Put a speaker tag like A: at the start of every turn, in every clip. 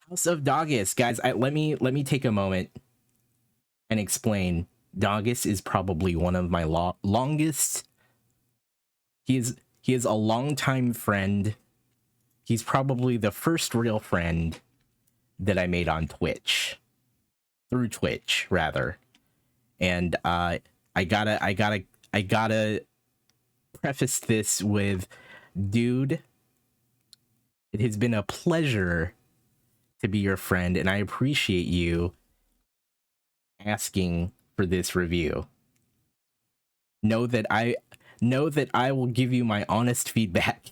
A: House of Doggus, guys. Let me take a moment and explain. Doggus is probably one of my longest. He is a longtime friend. He's probably the first real friend that I made on Twitch, through Twitch rather. And I gotta preface this with, dude, it has been a pleasure to be your friend, and I appreciate you asking for this review. Know that I will give you my honest feedback.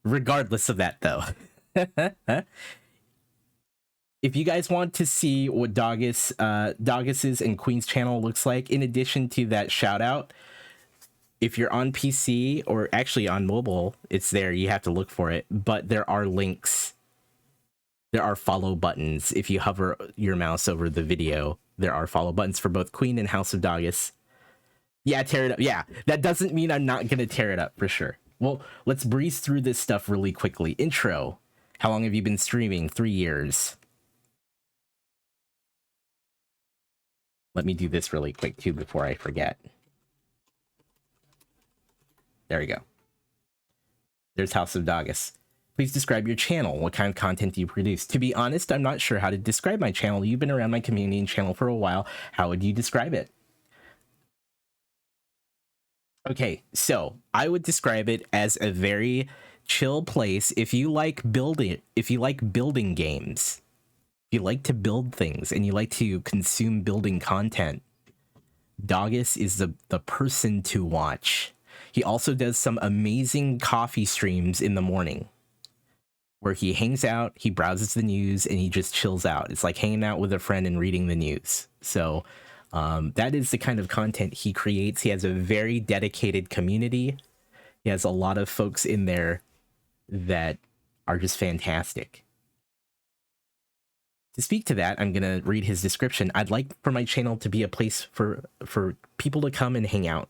A: Regardless of that, though. If you guys want to see what Doggus's and Queen's channel looks like, in addition to that shout out, if you're on PC or actually on mobile, it's there. You have to look for it, but there are links. There are follow buttons. If you hover your mouse over the video, there are follow buttons for both Queen and House of Doggus. Yeah, tear it up. Yeah, that doesn't mean I'm not going to tear it up for sure. Well, let's breeze through this stuff really quickly. Intro. How long have you been streaming? 3 years. Let me do this really quick too before I forget. There we go. There's House of Doggus. Please describe your channel. What kind of content do you produce? To be honest, I'm not sure how to describe my channel. You've been around my community and channel for a while. How would you describe it? Okay, so I would describe it as a very chill place. If you like building games, if you like to build things and you like to consume building content, Doggus is the person to watch. He also does some amazing coffee streams in the morning where he hangs out, he browses the news, and he just chills out. It's like hanging out with a friend and reading the news. So that is the kind of content he creates. He has a very dedicated community. He has a lot of folks in there that are just fantastic. To speak to that, I'm going to read his description. I'd like for my channel to be a place for people to come and hang out.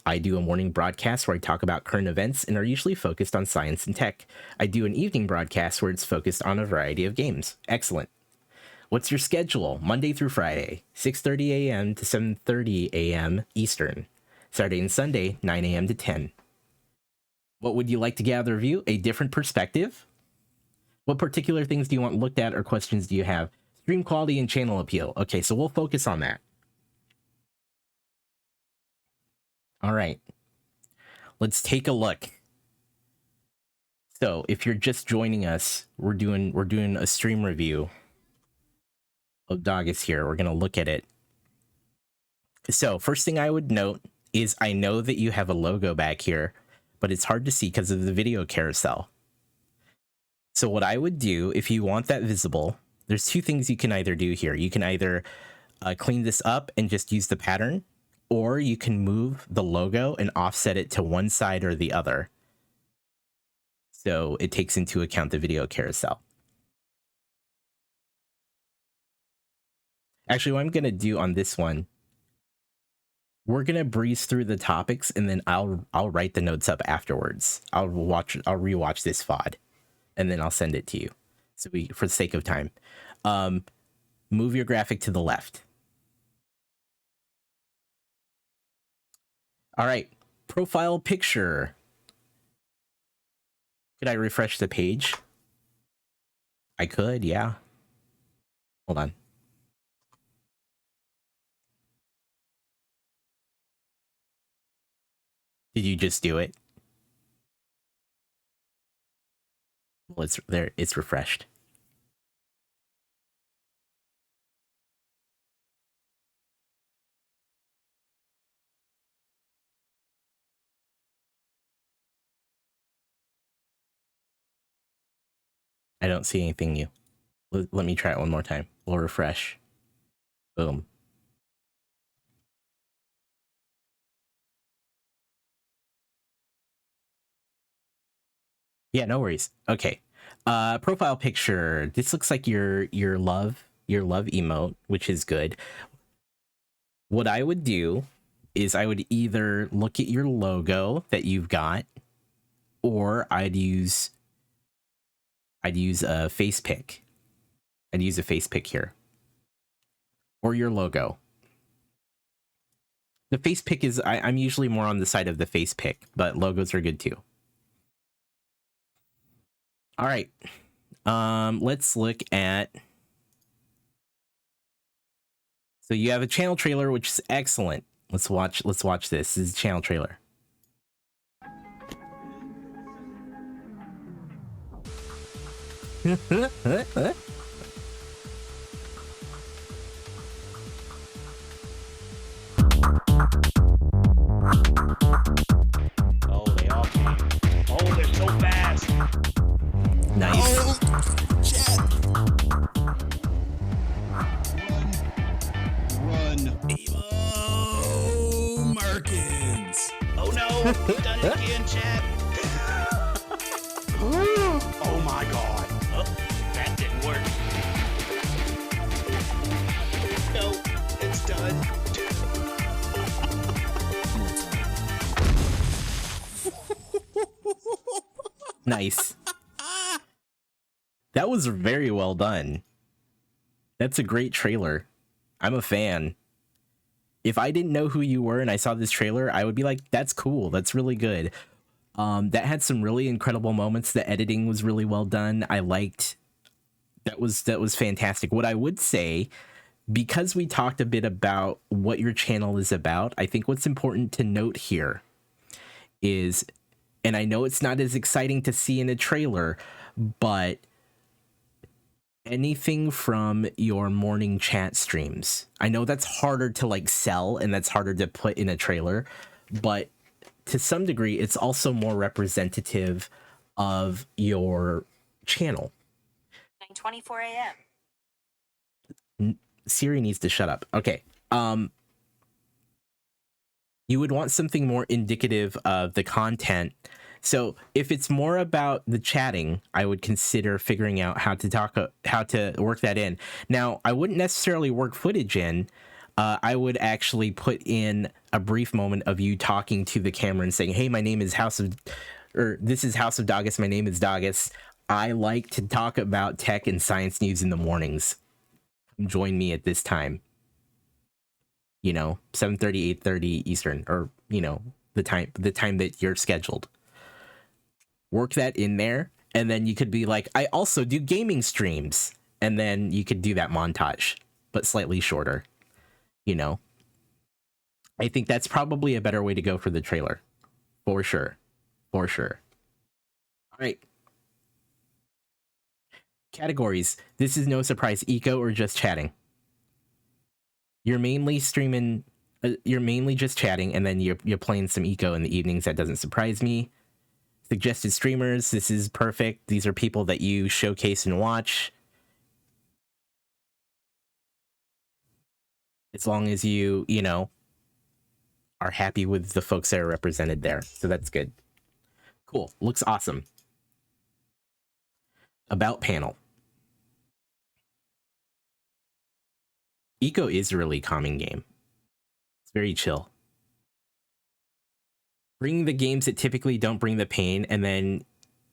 A: I do a morning broadcast where I talk about current events and are usually focused on science and tech. I do an evening broadcast where it's focused on a variety of games. Excellent. What's your schedule? Monday through Friday, 6:30 a.m. to 7:30 a.m. Eastern. Saturday and Sunday, 9 a.m. to 10. What would you like to gather a view? A different perspective? What particular things do you want looked at or questions do you have? Stream quality and channel appeal. Okay, so we'll focus on that. All right. Let's take a look. So if you're just joining us, we're doing a stream review of Doggus here. We're going to look at it. So first thing I would note is I know that you have a logo back here, but it's hard to see because of the video carousel. So what I would do, if you want that visible, there's two things you can either do here. You can either clean this up and just use the pattern, or you can move the logo and offset it to one side or the other. So it takes into account the video carousel. Actually, what I'm going to do on this one, we're going to breeze through the topics and then I'll write the notes up afterwards. I'll rewatch this VOD and then I'll send it to you. So for the sake of time, move your graphic to the left. All right, profile picture. Could I refresh the page? I could, yeah. Hold on. Did you just do it? Well, it's there. It's refreshed. I don't see anything new. Let me try it one more time. We'll refresh. Boom. Yeah, no worries. Okay. Profile picture. This looks like your love emote, which is good. What I would do is I would either look at your logo that you've got, or I'd use I'd use a face pick. I'd use a face pick here. Or your logo. The face pick is, I'm usually more on the side of the face pick, but logos are good too. All right. Let's look at... So you have a channel trailer, which is excellent. Let's watch this. This is a channel trailer.
B: Oh, they all came. Oh, they're so fast.
A: Nice.
C: Oh, chat. Run. Emo Markins.
B: Oh no, we've done it again, chat. Oh my god. Oh, that didn't work. No, it's done.
A: Nice. That was very well done. That's a great trailer. I'm a fan. If I didn't know who you were and I saw this trailer, I would be like, that's cool. That's really good. That had some really incredible moments. The editing was really well done. I liked that was fantastic. What I would say, because we talked a bit about what your channel is about, I think what's important to note here is, and I know it's not as exciting to see in a trailer, but anything from your morning chat streams. I know that's harder to like sell and that's harder to put in a trailer, but to some degree, it's also more representative of your channel.
D: 9:24 a.m.
A: Siri needs to shut up. Okay. You would want something more indicative of the content. So if it's more about the chatting, I would consider figuring out how to work that in. Now, I wouldn't necessarily work footage in. I would actually put in a brief moment of you talking to the camera and saying, "Hey, my name is this is HouseOfDoggus. My name is Doggus. I like to talk about tech and science news in the mornings. Come join me at this time. 7:30, 8:30 Eastern, or the time that you're scheduled. Work that in there, and then you could be like, I also do gaming streams, and then you could do that montage, but slightly shorter. I think that's probably a better way to go for the trailer, for sure. All right. Categories. This is no surprise. Eco or just chatting. You're mainly streaming. You're mainly just chatting, and then you're playing some eco in the evenings. That doesn't surprise me. Suggested streamers. This is perfect. These are people that you showcase and watch. As long as you are happy with the folks that are represented there. So that's good. Cool. Looks awesome. About panel. Eco is a really calming game. It's very chill. Bring the games that typically don't bring the pain, and then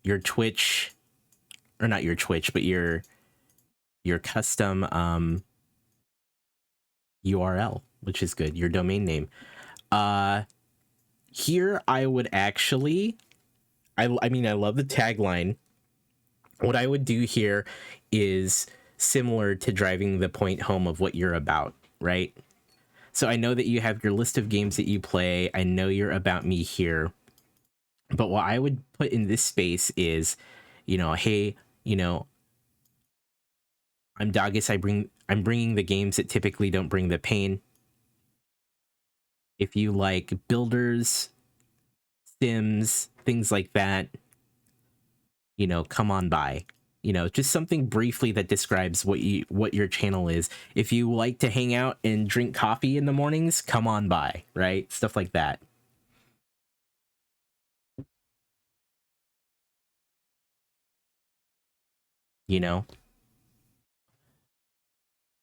A: your Twitch, or not your Twitch, but your custom URL, which is good, your domain name. Here I would actually, I mean, I love the tagline. What I would do here is similar to driving the point home of what you're about, right? So I know that you have your list of games that you play. I know you're about me here. But what I would put in this space is, hey, I'm Doggus. I'm bringing the games that typically don't bring the pain. If you like builders, Sims, things like that, come on by. Just something briefly that describes what your channel is. If you like to hang out and drink coffee in the mornings, come on by, right? Stuff like that.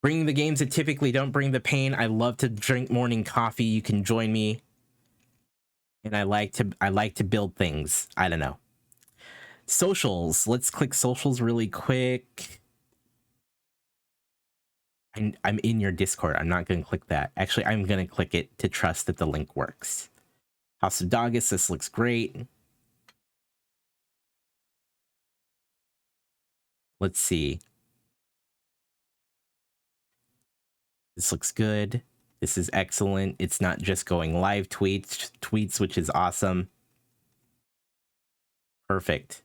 A: Bringing the games that typically don't bring the pain. I love to drink morning coffee. You can join me. And I like to build things. I don't know. Socials. Let's click socials really quick. I'm in your Discord. I'm not going to click that. Actually, I'm going to click it to trust that the link works. House of Doggus, this looks great. Let's see. This looks good. This is excellent. It's not just going live tweets, which is awesome. Perfect.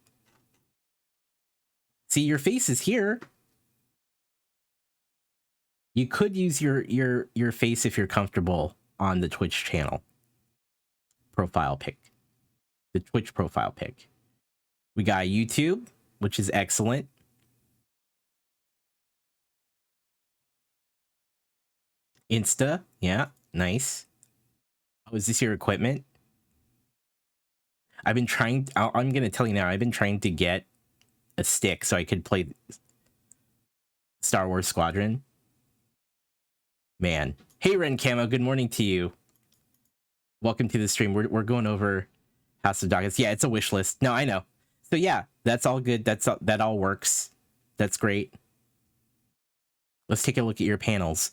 A: See, your face is here. You could use your face if you're comfortable on the Twitch channel profile pic. The Twitch profile pic. We got YouTube, which is excellent. Insta, yeah, nice. Oh, is this your equipment? I've been trying, I'm gonna tell you now, I've been trying to get a stick so I could play Star Wars Squadron. Man. Hey, Ren Camo, good morning to you. Welcome to the stream. We're going over House of Doggus. Yeah, it's a wish list. No, I know. So yeah, that's all good. That all works. That's great. Let's take a look at your panels.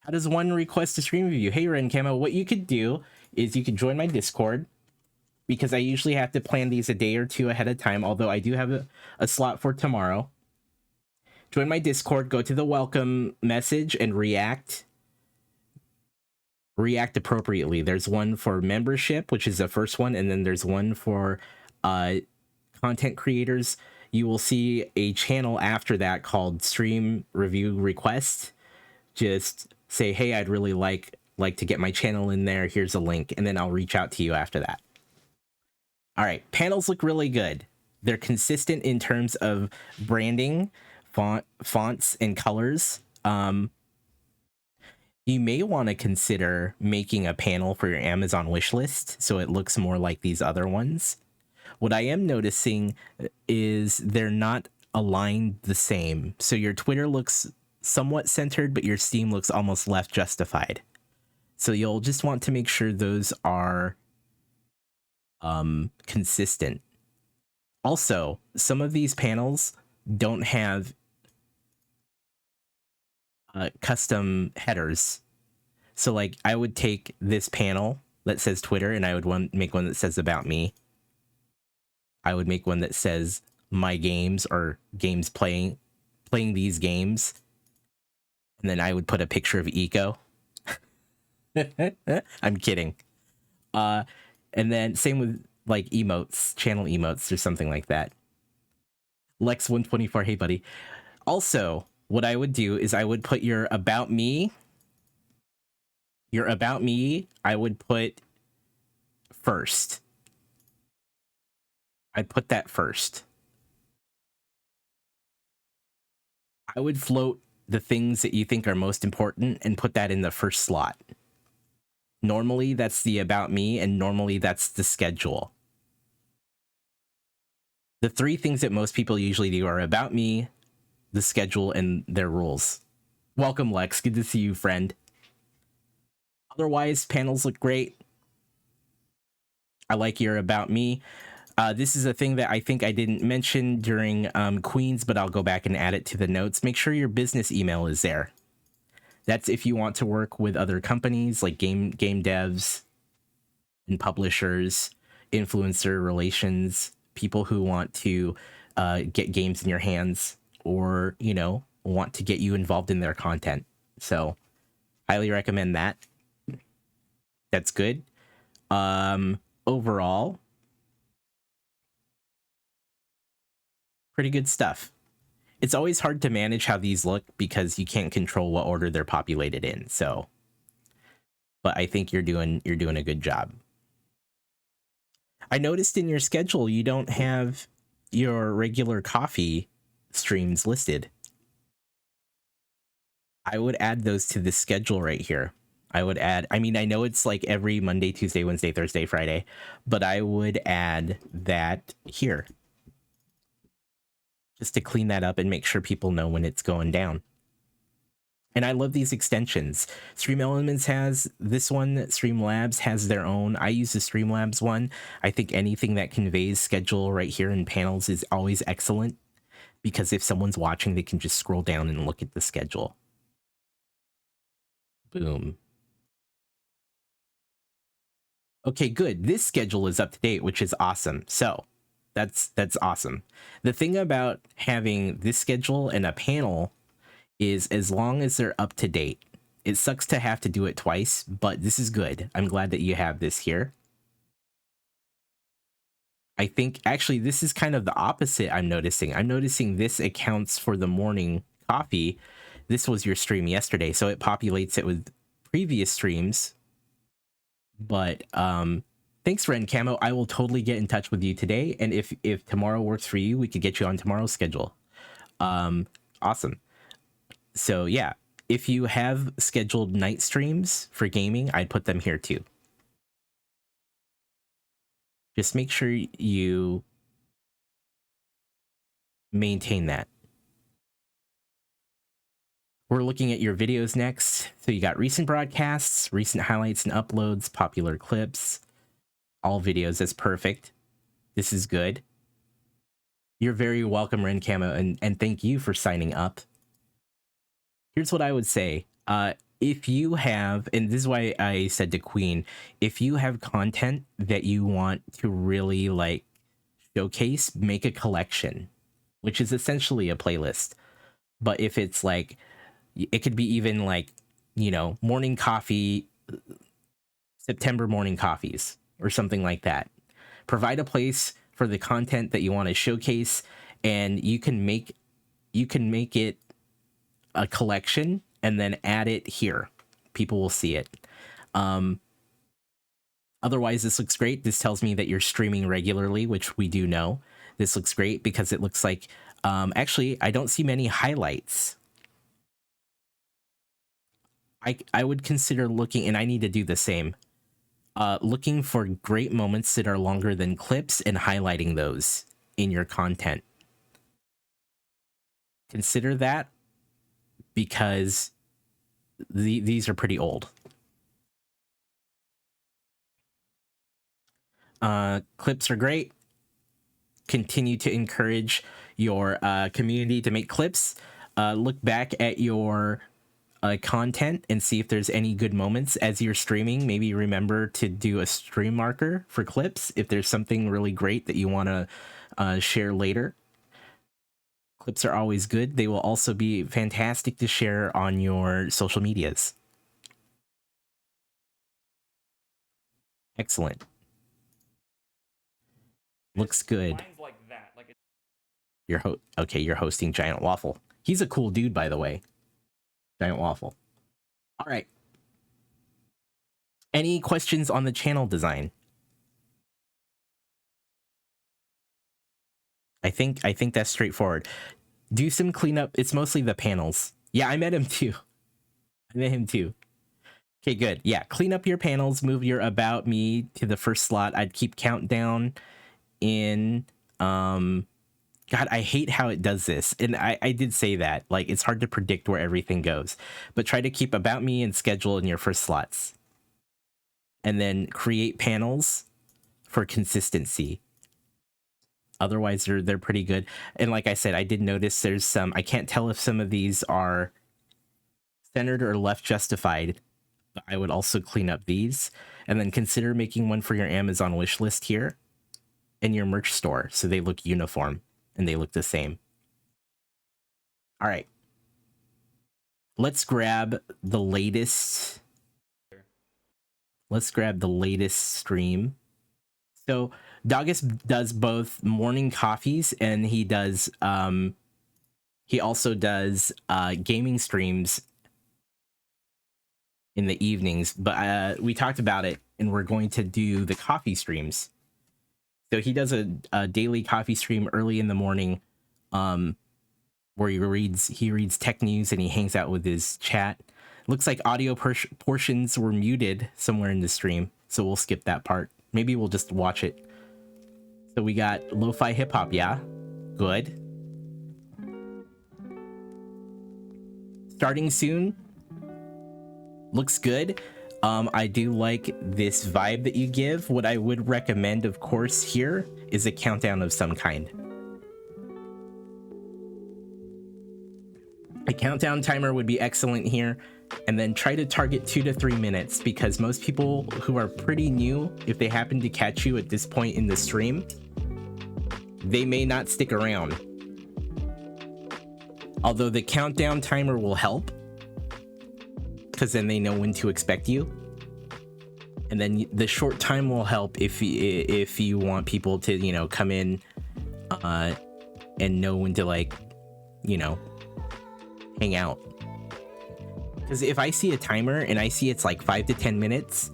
A: How does one request a stream review? Hey, Ren Camo, what you could do is you could join my Discord, because I usually have to plan these a day or two ahead of time, although I do have a slot for tomorrow. Join my Discord, go to the welcome message and react appropriately. There's one for membership, which is the first one, and then there's one for content creators. You will see a channel after that called Stream Review Request. Just say, hey, I'd really like to get my channel in there. Here's a link, and then I'll reach out to you after that. All right, panels look really good. They're consistent in terms of branding, fonts, and colors. You may want to consider making a panel for your Amazon wish list so it looks more like these other ones. What I am noticing is they're not aligned the same. So your Twitter looks somewhat centered, but your Steam looks almost left justified. So you'll just want to make sure those are consistent. Also, some of these panels don't have custom headers. So like I would take this panel that says Twitter and I would make one that says about me. I would make one that says my games or games playing these games. And then I would put a picture of Eco. I'm kidding. And then same with like emotes, channel emotes or something like that. Lex124, hey buddy. Also, what I would do is I would put your about me, I would put first. I'd put that first. I would float the things that you think are most important and put that in the first slot. Normally that's the about me, and normally that's the schedule. The three things that most people usually do are about me, the schedule, and their rules. Welcome, Lex. Good to see you, friend. Otherwise, panels look great. I like your about me. This is a thing that I think I didn't mention during Queens, but I'll go back and add it to the notes. Make sure your business email is there. That's if you want to work with other companies like game devs and publishers, influencer relations, people who want to get games in your hands or, you know, want to get you involved in their content. So highly recommend that. That's good. Overall, pretty good stuff. It's always hard to manage how these look because you can't control what order they're populated in. So, but I think you're doing a good job. I noticed in your schedule you don't have your regular coffee streams listed. I would add those to the schedule right here. I would add, I mean, I know it's like every Monday, Tuesday, Wednesday, Thursday, Friday, but I would add that here. Just to clean that up and make sure people know when it's going down. And I love these extensions. Stream Elements has this one. Streamlabs has their own. I use the Streamlabs one. I think anything that conveys schedule right here in panels is always excellent, because if someone's watching, they can just scroll down and look at the schedule. Boom. Okay, good. This schedule is up to date, which is awesome. So that's awesome. The thing about having this schedule and a panel is as long as they're up to date. It sucks to have to do it twice, but this is good. I'm glad that you have this here. I think actually this is kind of the opposite I'm noticing. I'm noticing this accounts for the morning coffee. This was your stream yesterday, so it populates it with previous streams. But thanks, Ren Camo. I will totally get in touch with you today, and if tomorrow works for you, we could get you on tomorrow's schedule. Awesome. So yeah, if you have scheduled night streams for gaming, I'd put them here too. Just make sure you maintain that. We're looking at your videos next. So you got recent broadcasts, recent highlights and uploads, popular clips, all videos. That's perfect. This is good. You're very welcome, Ren Camo, and thank you for signing up. Here's what I would say. If you have, and this is why I said to Queen, if you have content that you want to really like showcase, make a collection, which is essentially a playlist. But if it's like, it could be even like, you know, morning coffee, September morning coffees or something like that. Provide a place for the content that you want to showcase, and you can make it a collection and then add it here. People will see it. Otherwise, this looks great. This tells me that you're streaming regularly, which we do know. This looks great because it looks like, actually, I don't see many highlights. I would consider looking, and I need to do the same, looking for great moments that are longer than clips and highlighting those in your content. Consider that, because these are pretty old. Clips are great. Continue to encourage your community to make clips. Look back at your content and see if there's any good moments as you're streaming. Maybe remember to do a stream marker for clips if there's something really great that you want to share later. Clips are always good. They will also be fantastic to share on your social medias. Excellent. Looks good.
B: Like that. Like
A: Okay, you're hosting Giant Waffle. He's a cool dude, by the way. Giant Waffle. All right. Any questions on the channel design? I think that's straightforward. Do some cleanup. It's mostly the panels. Yeah, I met him too. Okay, good. Yeah, clean up your panels. Move your About Me to the first slot. I'd keep countdown in. God, I hate how it does this. And I did say that. Like, it's hard to predict where everything goes. But try to keep About Me and schedule in your first slots. And then create panels for consistency. Otherwise, they're pretty good. And like I said, I did notice there's some... I can't tell if some of these are centered or left justified. But I would also clean up these. And then consider making one for your Amazon wish list here. And your merch store. So they look uniform. And they look the same. All right. Let's grab the latest. Let's grab the latest stream. So Doggus does both morning coffees, and he does he also does gaming streams in the evenings. But we talked about it, and we're going to do the coffee streams. So he does a daily coffee stream early in the morning, where he reads tech news and he hangs out with his chat. Looks like audio portions were muted somewhere in the stream, so we'll skip that part. Maybe we'll just watch it. So we got lo-fi hip hop, yeah, good. Starting soon. Looks good. I do like this vibe that you give. What I would recommend, of course, here is a countdown of some kind. A countdown timer would be excellent here, and then try to target 2 to 3 minutes, because most people who are pretty new, if they happen to catch you at this point in the stream, they may not stick around. Although the countdown timer will help, because then they know when to expect you. And then the short time will help if you want people to, you know, come in and know when to, like, you know, hang out. Because if I see a timer and I see it's like 5 to 10 minutes,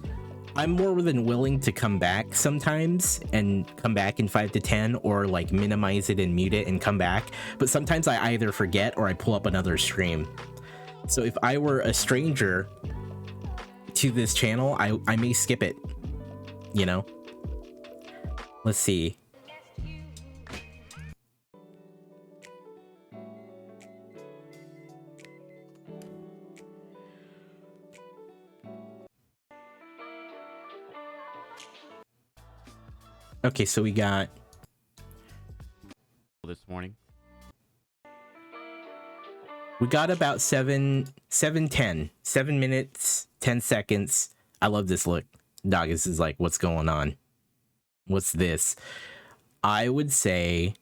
A: I'm more than willing to come back sometimes and come back in 5 to 10, or like minimize it and mute it and come back. But sometimes I either forget or I pull up another stream. So if I were a stranger to this channel, I may skip it, you know? Let's see. Okay, so we got
B: This morning.
A: We got about 7 minutes, 10 seconds. I love this look. Doggus is like, what's going on? What's this? I would say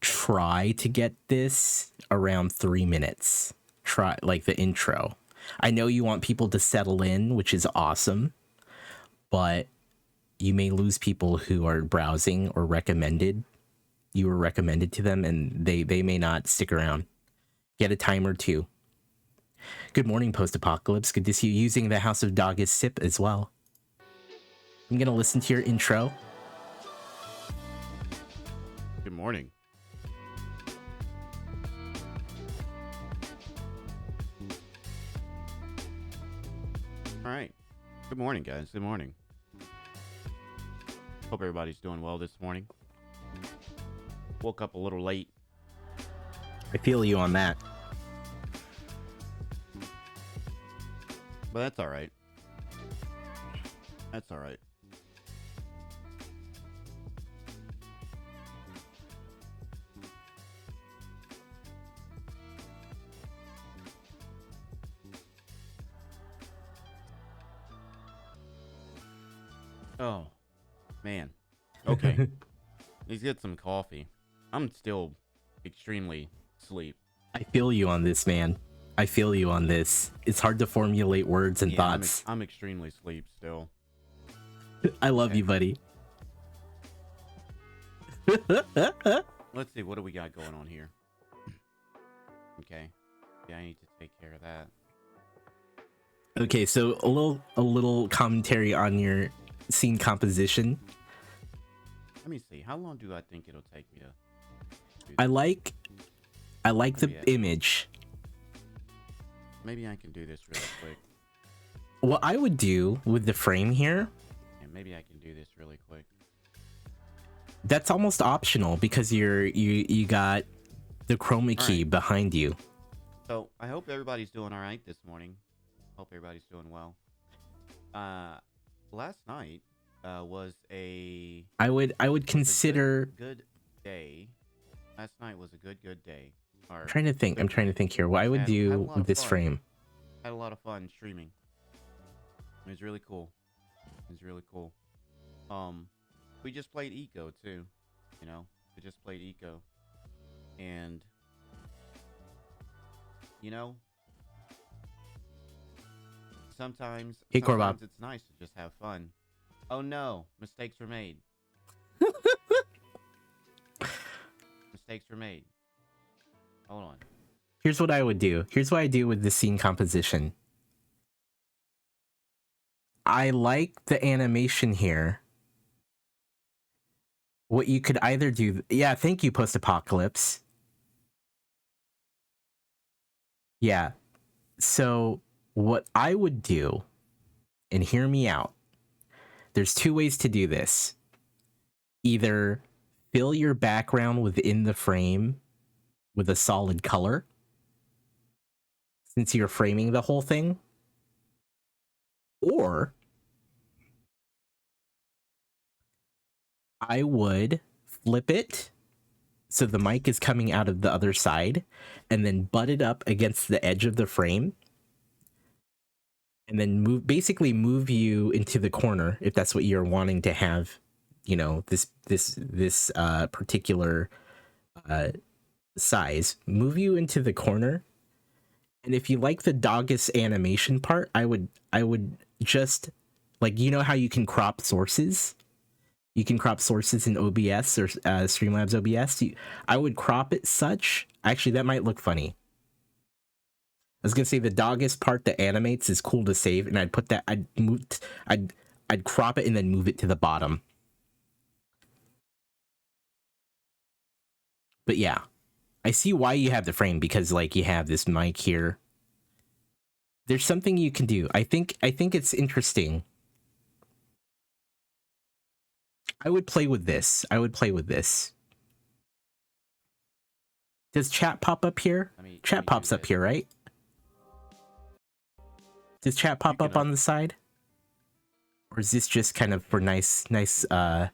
A: try to get this around 3 minutes. Try, like, the intro. I know you want people to settle in, which is awesome, but you may lose people who are browsing or recommended. You were recommended to them, and they may not stick around. Get a timer too. Good morning, Post-Apocalypse. Good to see you using the HouseOfDoggus sip as well. I'm gonna listen to your intro.
B: Good morning. All right. Good morning, guys. Good morning. Hope everybody's doing well this morning. Woke up a little late.
A: I feel you on that.
B: But that's all right. That's all right. Oh, man. Okay. Let's get some coffee. I'm still extremely asleep.
A: I feel you on this, man. I feel you on this. It's hard to formulate words and
B: Yeah,
A: thoughts.
B: I'm extremely asleep still.
A: I love you, buddy.
B: Let's see, what do we got going on here? Okay. Yeah, I need to take care of that.
A: Okay, so a little commentary on your scene composition.
B: Let me see. How long do I think it'll take me to do
A: I
B: this?
A: like the
B: Yeah.
A: image.
B: Maybe I can do this really quick.
A: What I would do with the frame here,
B: And maybe I can do this really quick.
A: that's almost optional because you got the chroma key
B: Alright.
A: behind you.
B: So, I hope everybody's doing all right this morning. Hope everybody's doing well. Last night was a
A: I would consider
B: good day. Last night was a good day. Or,
A: I'm trying to think here. What I would
B: Had a
A: do
B: lot
A: with
B: of
A: this
B: fun.
A: frame.
B: had a lot of fun streaming. It was really cool. It was really cool. We just played Eco too. You know, we just played Eco, and you know, sometimes
A: Hey, Corbop.
B: sometimes it's nice to just have fun. Oh no, mistakes were made. Mistakes were made. Hold on.
A: Here's what I would do. Here's what I do with the scene composition. I like the animation here. What you could either do... Yeah, thank you, Post-Apocalypse. Yeah. So, what I would do, and hear me out, there's two ways to do this. Either fill your background within the frame with a solid color, since you're framing the whole thing, Or I would flip it so the mic is coming out of the other side, and then butt it up against the edge of the frame, and then basically move you into the corner if that's what you're wanting to have, you know, this particular size. Move you into the corner, and if you like the Doggus animation part, I would just, like, you know how you can crop sources? You can crop sources in OBS or Streamlabs OBS. I would crop it such. Actually, that might look funny. I was gonna say the Doggus part that animates is cool to save, and I'd put that. I'd crop it and then move it to the bottom. But yeah, I see why you have the frame, because like you have this mic here. There's something you can do. I think it's interesting. I would play with this. Does chat pop up here? Chat pops up here, right? Does chat pop up on the side? Or is this just kind of for nice
B: I'll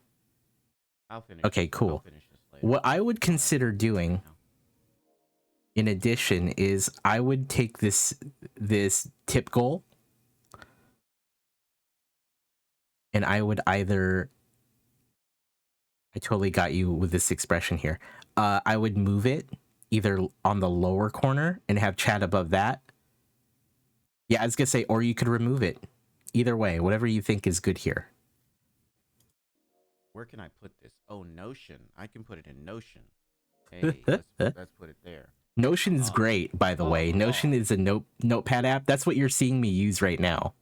B: finish.
A: Okay, cool.
B: I'll finish this later.
A: What I would consider doing in addition is I would take this tip goal, and I would either, I totally got you with this expression here. I would move it either on the lower corner and have chat above that. Yeah, I was gonna say, or you could remove it. Either way, whatever you think is good here.
B: Where can I put this? Oh, Notion. I can put it in Notion. Hey, let's put it there.
A: Notion's great, by the way. Notion is a notepad app. That's what you're seeing me use right now.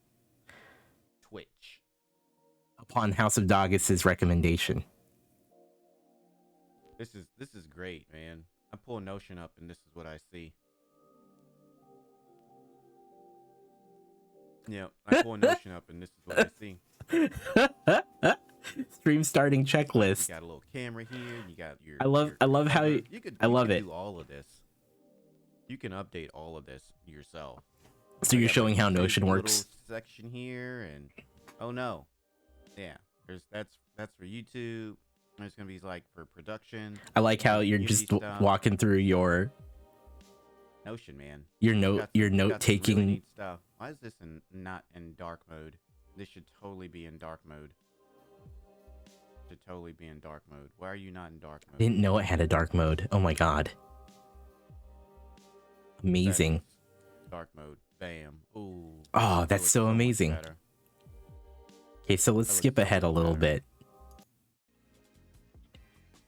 B: Twitch.
A: Upon HouseOfDoggus's recommendation.
B: This is great, man. I pull Notion up and this is what I see. Yeah, I pull Notion up and this is what I see.
A: Stream starting checklist.
B: You got a little camera here. You got your.
A: I love how you
B: could.
A: I love it.
B: Do all of this. You can update all of this yourself.
A: So you're showing how Notion
B: little
A: works.
B: Section here, and oh no, yeah. That's for YouTube. There's gonna be like for production.
A: I like how you're just walking through your
B: Notion, man.
A: Your note
B: Really
A: taking.
B: neat stuff. Why is this not in dark mode? This should totally be in dark mode. Should totally be in dark mode. Why are you not in dark mode?
A: Didn't know it had a dark mode. Oh my god. Amazing.
B: Dark mode. Bam. Ooh.
A: Oh, that's so
B: much
A: amazing.
B: better.
A: Okay, so let's skip ahead a little bit.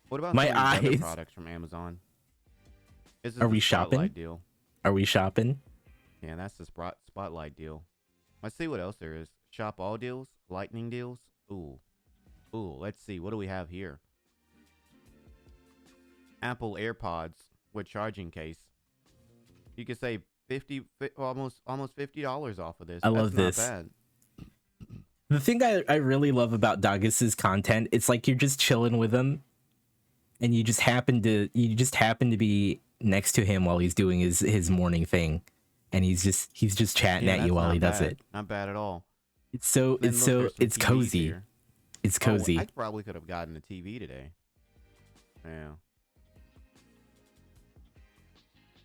B: What about
A: My
B: some of these other
A: eyes.
B: products from Amazon? This is
A: Are
B: the
A: we shopping?
B: Spotlight deal.
A: Are we shopping?
B: Yeah, that's the Spotlight deal. Let's see what else there is. Shop all deals, lightning deals. Ooh, let's see. What do we have here? Apple AirPods with charging case. You could save almost $50 off of this.
A: I love
B: That's
A: this.
B: not bad.
A: The thing I really love about Doggus's content, it's like you're just chilling with him, and you just happen to be next to him while he's doing his morning thing, and he's just chatting at you while he does it.
B: Not bad at all.
A: It's
B: Then look, there's some
A: it's
B: TVs
A: cozy.
B: here.
A: It's cozy.
B: I probably could have gotten a TV today. Yeah.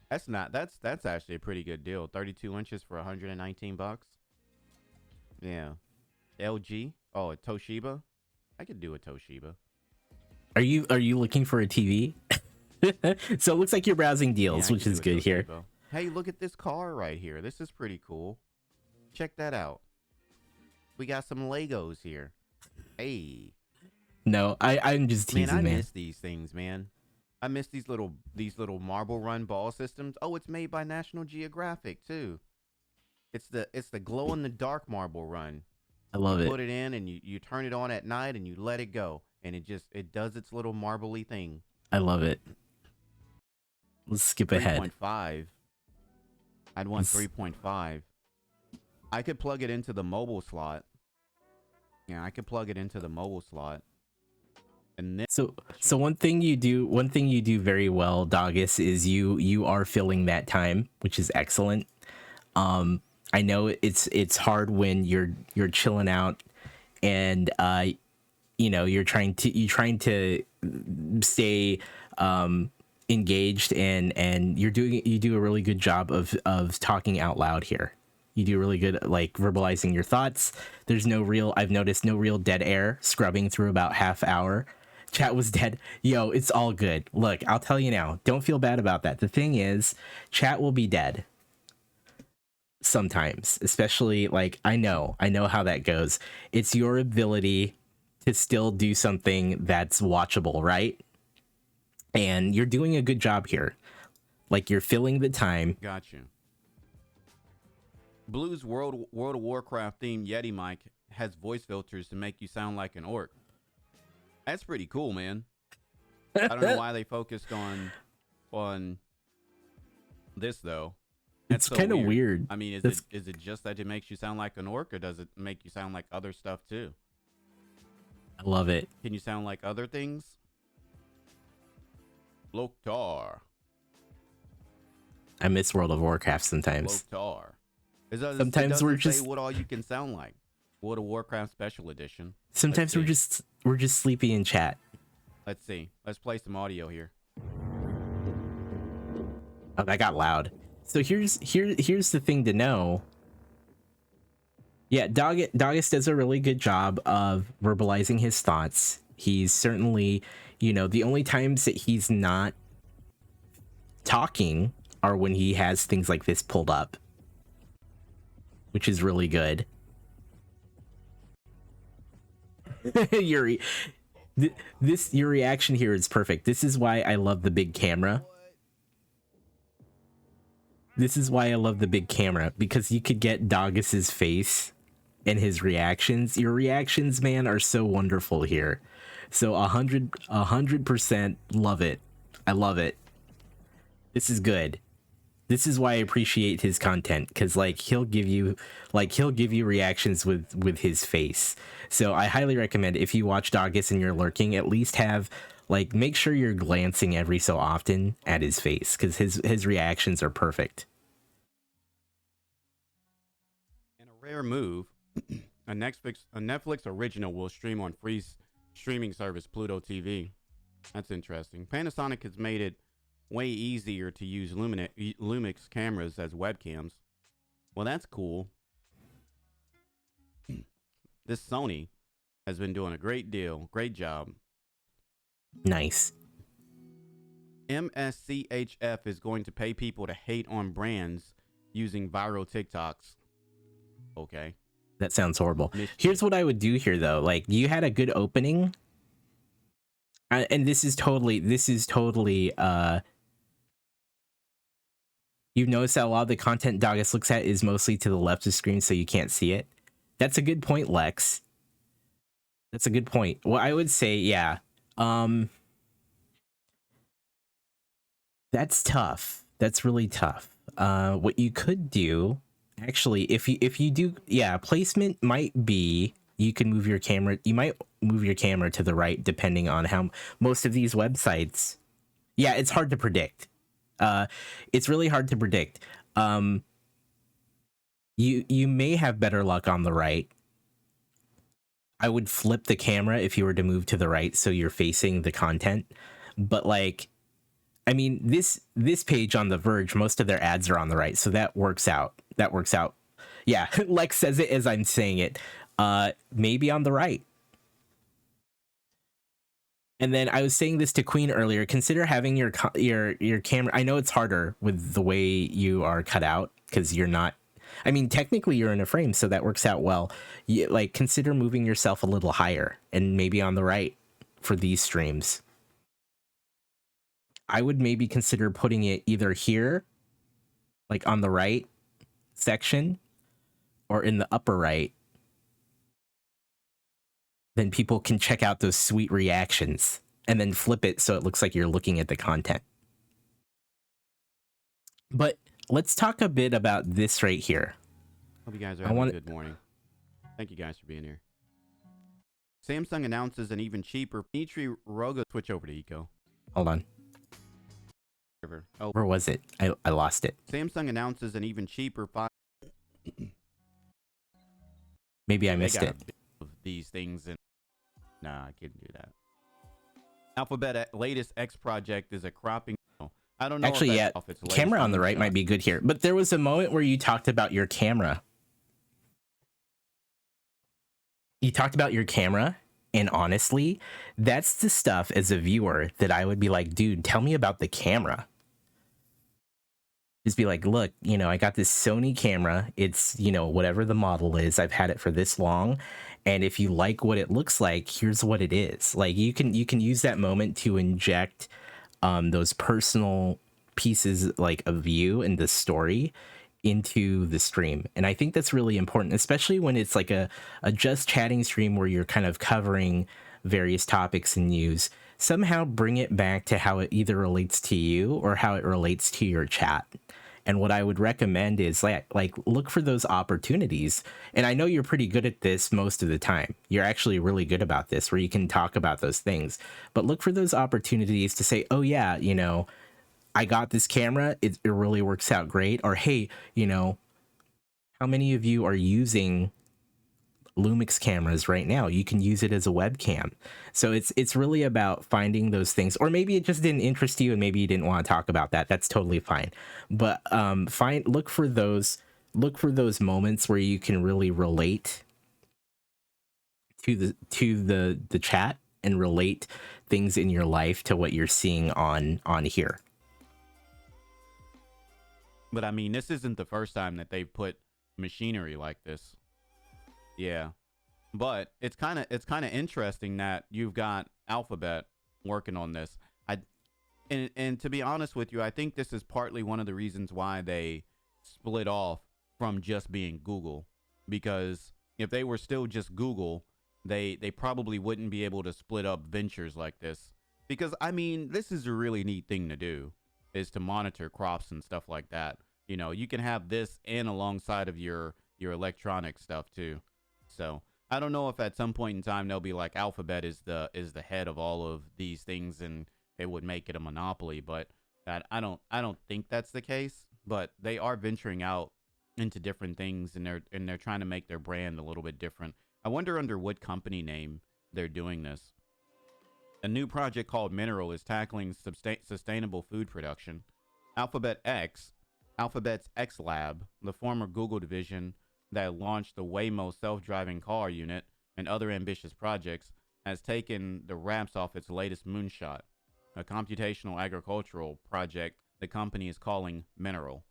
B: That's actually a pretty good deal. 32 inches for $119. Yeah. LG. Oh, a Toshiba. I could do a Toshiba.
A: Are you looking for a TV? So it looks like you're browsing deals,
B: Yeah, I
A: which
B: could
A: is
B: do a
A: good here.
B: Toshiba. Hey, look at this car right here. This is pretty cool. Check that out. We got some Legos here. Hey.
A: No, I'm just teasing,
B: Man, I
A: man.
B: miss these things, man. I miss these little Marble Run ball systems. Oh, it's made by National Geographic too. It's the glow in the dark Marble Run.
A: I love it.
B: Put it in and you turn it on at night and you let it go and it does its little marbly thing.
A: I love it. Let's skip ahead.
B: 3.5. I'd want 3.5. I could plug it into the mobile slot. Yeah, I could plug it into the mobile slot. And then
A: So one thing you do very well, Doggus, is you are filling that time, which is excellent. I know it's hard when you're chilling out and you know you're trying to stay engaged and you do a really good job of talking out loud here. You do really good like verbalizing your thoughts. I've noticed no real dead air scrubbing through about half hour. Chat was dead. Yo, it's all good. Look, I'll tell you now, don't feel bad about that. The thing is, chat will be dead sometimes, especially like I know how that goes. It's your ability to still do something that's watchable, right? And you're doing a good job here. Like you're filling the time.
B: Got you. Blue's World of Warcraft themed Yeti mic has voice filters to make you sound like an orc. That's pretty cool, man. I don't know why they focused on this though.
A: It's kind of weird.
B: I mean, is it just that it makes you sound like an orc, or does it make you sound like other stuff too?
A: I love it.
B: Can you sound like other things? Loktar.
A: I miss World of Warcraft sometimes.
B: Loktar.
A: Sometimes we're just
B: what all you can sound like. World of Warcraft Special Edition.
A: Sometimes we're just sleepy in chat.
B: Let's see. Let's play some audio here.
A: Oh, that got loud. So here's the thing to know. Yeah, Doggus does a really good job of verbalizing his thoughts. He's certainly, you know, the only times that he's not talking are when he has things like this pulled up, which is really good. Your reaction here is perfect. This is why I love the big camera. Because you could get Doggus's face and his reactions. Your reactions, man, are so wonderful here. So 100% love it. I love it. This is good. This is why I appreciate his content, because like he'll give you reactions with his face. So I highly recommend, if you watch Doggus and you're lurking, at least have like make sure you're glancing every so often at his face, because his reactions are perfect.
B: In a rare move, a Netflix original will stream on free streaming service Pluto TV. That's interesting. Panasonic has made it way easier to use Lumix cameras as webcams. Well, that's cool. This Sony has been doing a great job.
A: Nice.
B: MSCHF is going to pay people to hate on brands using viral TikToks. Okay.
A: That sounds horrible. Here's what I would do here though. Like, you had a good opening. And this is totally you've noticed that a lot of the content Doggus looks at is mostly to the left of the screen, so you can't see it. That's a good point, Lex. That's a good point. Well, I would say, yeah. That's tough. That's really tough. What you could do, actually, if you do, yeah, placement might be, you can move your camera. You might move your camera to the right, depending on how most of these websites. Yeah, it's hard to predict. It's really hard to predict. You may have better luck on the right. I would flip the camera if you were to move to the right, so you're facing the content. But like, I mean, this page on The Verge, most of their ads are on the right, so that works out. Yeah, Lex says it as I'm saying it. Maybe on the right. And then I was saying this to Queen earlier. Consider having your camera. I know it's harder with the way you are cut out, because you're not. I mean, technically you're in a frame, so that works out well. Like, consider moving yourself a little higher and maybe on the right for these streams. I would maybe consider putting it either here, like on the right section, or in the upper right. Then people can check out those sweet reactions, and then flip it so it looks like you're looking at the content. But let's talk a bit about this right here.
B: Hope you guys are having a good morning. Thank you guys for being here. Samsung announces an even cheaper Dimitri Rogo. Switch over to Eco.
A: Hold on.
B: Oh.
A: Where was it? I lost it.
B: Samsung announces an even cheaper
A: Maybe I
B: They
A: missed
B: got a
A: it.
B: bit of these things, and nah, I couldn't do that. Alphabet latest X project is a cropping. I don't know
A: Actually,
B: if
A: yeah,
B: that's off its latest
A: camera on the right
B: moonshot.
A: might be good here. But there was a moment where you talked about your camera. You talked about your camera, and honestly, that's the stuff as a viewer that I would be like, dude, tell me about the camera. Just be like, look, you know, I got this Sony camera. It's, you know, whatever the model is. I've had it for this long. And if you like what it looks like, here's what it is. Like you can use that moment to inject those personal pieces like of you and the story into the stream. And I think that's really important, especially when it's like a just chatting stream where you're kind of covering various topics and news. Somehow bring it back to how it either relates to you or how it relates to your chat. And what I would recommend is like look for those opportunities. And I know you're pretty good at this most of the time. You're actually really good about this where you can talk about those things. But look for those opportunities to say, oh yeah, you know, I got this camera. It really works out great. Or hey, you know, how many of you are using Lumix cameras right now? You can use it as a webcam. So it's really about finding those things. Or maybe it just didn't interest you and maybe you didn't want to talk about that. That's totally fine. But look for those moments where you can really relate to the chat and relate things in your life to what you're seeing on here.
B: But I mean, this isn't the first time that they've put machinery like this. Yeah, but it's kind of interesting that you've got Alphabet working on this. And to be honest with you, I think this is partly one of the reasons why they split off from just being Google, because if they were still just Google, they probably wouldn't be able to split up ventures like this. Because I mean, this is a really neat thing to do, is to monitor crops and stuff like that. You know, you can have this and alongside of your electronic stuff too. So I don't know if at some point in time they'll be like Alphabet is the head of all of these things and it would make it a monopoly, but that I don't think that's the case. But they are venturing out into different things and they're trying to make their brand a little bit different. I wonder under what company name they're doing this. A new project called Mineral is tackling sustainable food production. Alphabet's X Lab, the former Google division that launched the Waymo self-driving car unit and other ambitious projects, has taken the wraps off its latest moonshot, a computational agricultural project the company is calling Mineral.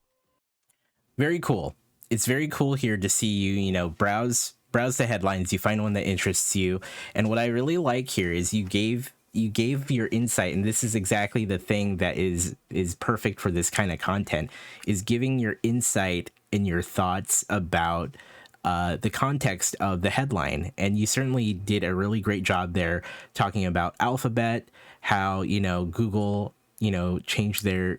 A: Very cool. It's very cool here to see you know, browse the headlines, you find one that interests you. And what I really like here is you gave your insight, and this is exactly the thing that is perfect for this kind of content, is giving your insight and your thoughts about the context of the headline. And you certainly did a really great job there talking about Alphabet, how, you know, Google, you know, changed their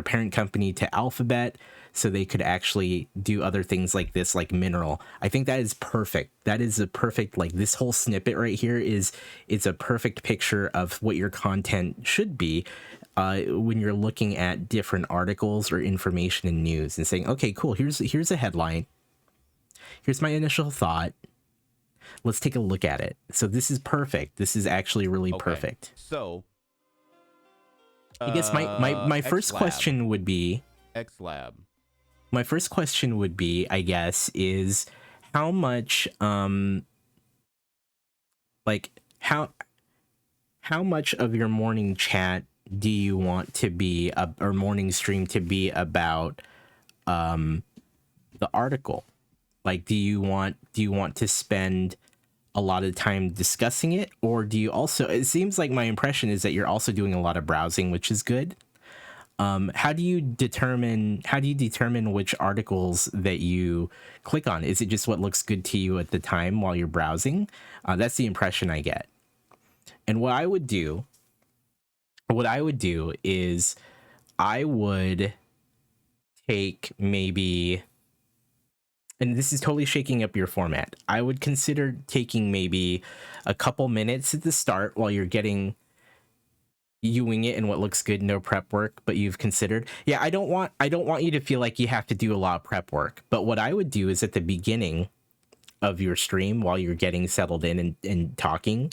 A: parent company to Alphabet so they could actually do other things like this, like Mineral. I think that is perfect. That is a perfect, like, this whole snippet right here is a perfect picture of what your content should be when you're looking at different articles or information and news and saying, okay, cool, here's a headline. Here's my initial thought. Let's take a look at it. So this is perfect. This is actually really perfect.
B: So
A: I guess my first question would be
B: X Lab.
A: My first question would be, I guess, is how much like how much of your morning chat do you want to be or morning stream to be about the article? Like, do you want to spend a lot of time discussing it, or do you also, it seems like my impression is that you're also doing a lot of browsing, which is good. How do you determine which articles that you click on? Is it just what looks good to you at the time while you're browsing? That's the impression I get. And what I would do is I would take maybe, and this is totally shaking up your format, I would consider taking maybe a couple minutes at the start while you're getting you wing it and what looks good, no prep work, but you've considered. Yeah, I don't want you to feel like you have to do a lot of prep work. But what I would do is at the beginning of your stream, while you're getting settled in and talking,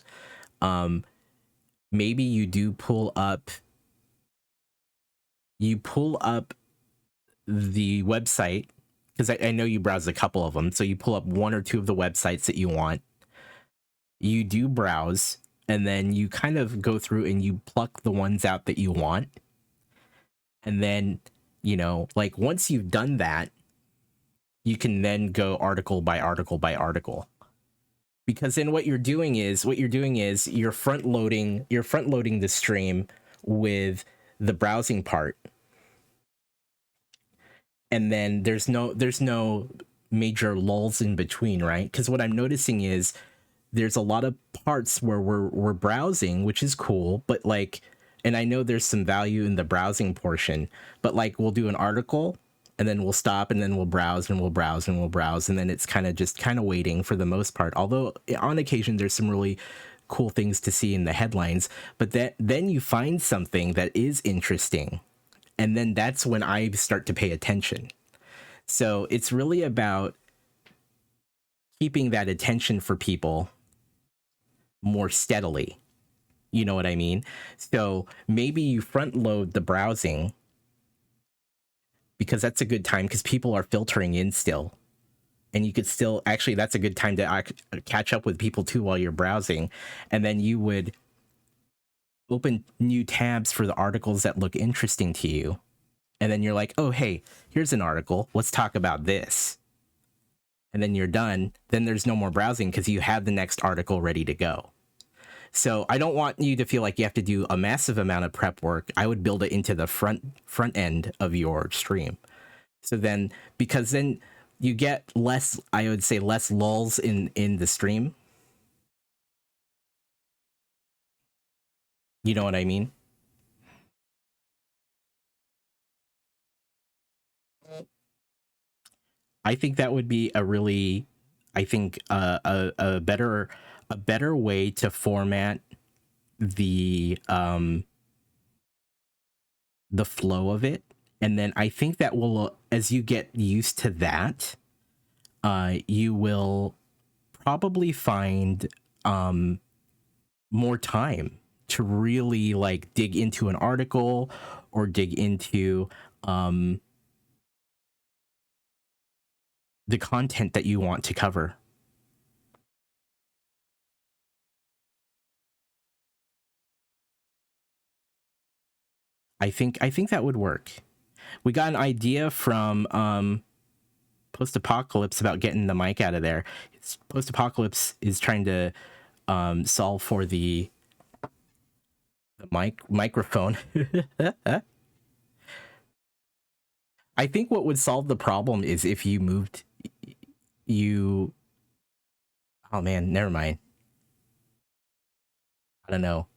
A: maybe you do pull up the website, because I know you browse a couple of them. So you pull up one or two of the websites that you want. You do browse, and then you kind of go through and you pluck the ones out that you want. And then, you know, like once you've done that, you can then go article by article by article. Because then what you're doing is you're front loading the stream with the browsing part. And then there's no major lulls in between, right? Because what I'm noticing is there's a lot of parts where we're browsing, which is cool, but like, and I know there's some value in the browsing portion, but like we'll do an article and then we'll stop and then we'll browse and we'll browse and we'll browse, and then it's kind of waiting for the most part. Although on occasion there's some really cool things to see in the headlines, but then you find something that is interesting, and then that's when I start to pay attention. So it's really about keeping that attention for people more steadily. You know what I mean? So maybe you front load the browsing, because that's a good time, because people are filtering in still. And you could still, actually, that's a good time to catch up with people too while you're browsing. And then you would open new tabs for the articles that look interesting to you. And then you're like, oh, hey, here's an article. Let's talk about this. And then you're done. Then there's no more browsing because you have the next article ready to go. So I don't want you to feel like you have to do a massive amount of prep work. I would build it into the front end of your stream. So then, because then you get less, I would say less lulls in the stream. You know what I mean? I think that would be a really, I think a better way to format the flow of it. And then I think that will, as you get used to that, you will probably find more time to really like dig into an article or dig into the content that you want to cover. I think that would work. We got an idea from Post-Apocalypse about getting the mic out of there. Post-Apocalypse is trying to solve for the microphone. I think what would solve the problem is if you moved oh man, never mind. I don't know.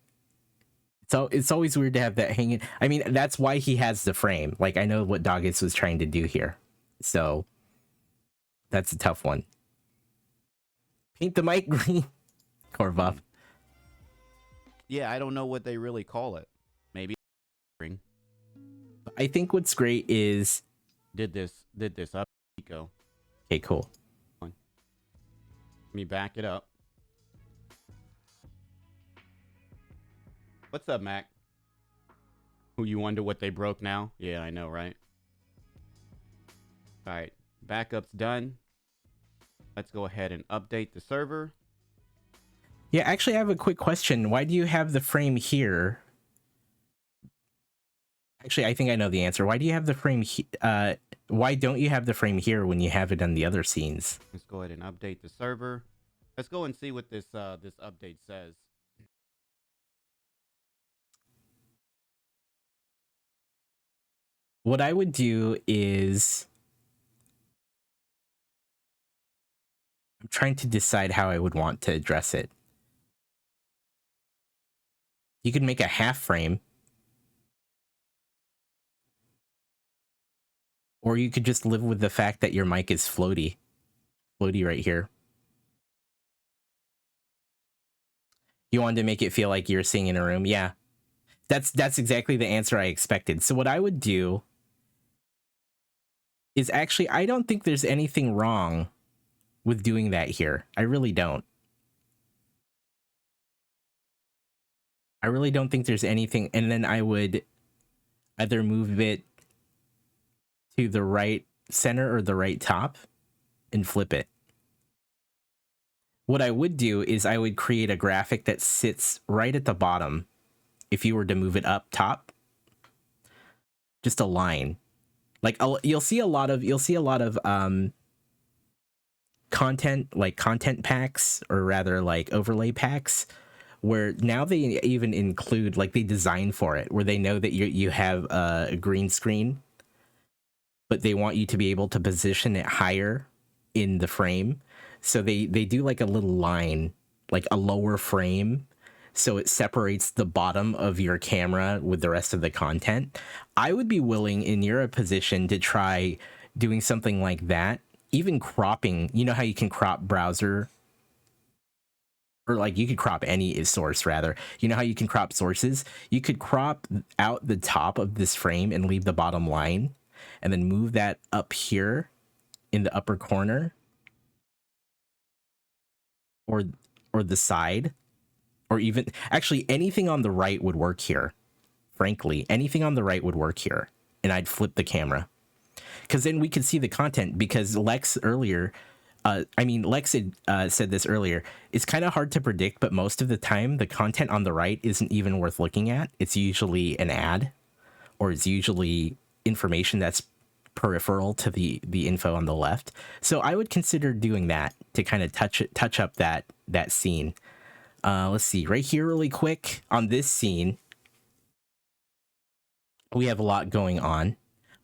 A: So it's always weird to have that hanging. I mean, that's why he has the frame. Like, I know what Doggus was trying to do here. So that's a tough one. Paint the mic green. Korvov.
B: Yeah, I don't know what they really call it. Maybe ring.
A: I think what's great is
B: Did this up, Nico.
A: okay, cool.
B: Let me back it up. What's up, Mac? Who, you wonder what they broke now? Yeah, I know, right? All right, backup's done. Let's go ahead and update the server.
A: Yeah, actually, I have a quick question. Why do you have the frame here? Actually, I think I know the answer. Why do you have the frame why don't you have the frame here when you have it on the other scenes?
B: Let's go ahead and update the server. Let's go and see what this this update says.
A: What I would do is I'm trying to decide how I would want to address it. You could make a half frame. Or you could just live with the fact that your mic is floaty. Floaty right here. You wanted to make it feel like you're sitting in a room. Yeah. That's exactly the answer I expected. So what I would do is actually, I don't think there's anything wrong with doing that here. I really don't. I really don't think there's anything. And then I would either move it to the right center or the right top and flip it. What I would do is I would create a graphic that sits right at the bottom. If you were to move it up top, just a line. Like you'll see a lot of content, like content packs, or rather like overlay packs, where now they even include, like, they design for it where they know that you have a green screen, but they want you to be able to position it higher in the frame. So they do like a little line, like a lower frame, so it separates the bottom of your camera with the rest of the content. I would be willing, in your position, to try doing something like that. Even cropping, you know how you can crop browser, or like you could crop any source, rather. You know how you can crop sources? You could crop out the top of this frame and leave the bottom line, and then move that up here in the upper corner, or the side, or even actually anything on the right would work here. Frankly, anything on the right would work here, and I'd flip the camera, because then we could see the content. Because Lex earlier, Lex had said this earlier, it's kind of hard to predict, but most of the time the content on the right isn't even worth looking at. It's usually an ad, or it's usually information that's peripheral to the info on the left. So I would consider doing that to kind of touch up that scene. Let's see, right here really quick on this scene, we have a lot going on.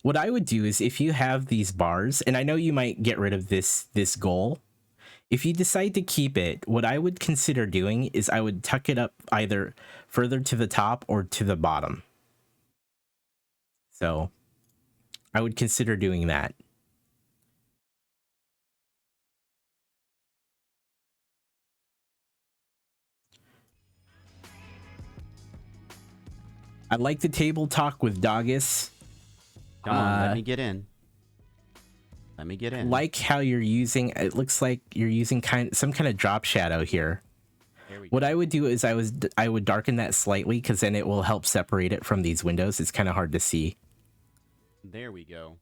A: What I would do is, if you have these bars, and I know you might get rid of this goal, if you decide to keep it, what I would consider doing is I would tuck it up either further to the top or to the bottom. So I would consider doing that. I like the table talk with Doggus.
B: Come on, let me get in. Let me get in.
A: Like how you're using, it looks like you're using some kind of drop shadow here. What I would do is I would darken that slightly, because then it will help separate it from these windows. It's kind of hard to see.
B: There we go.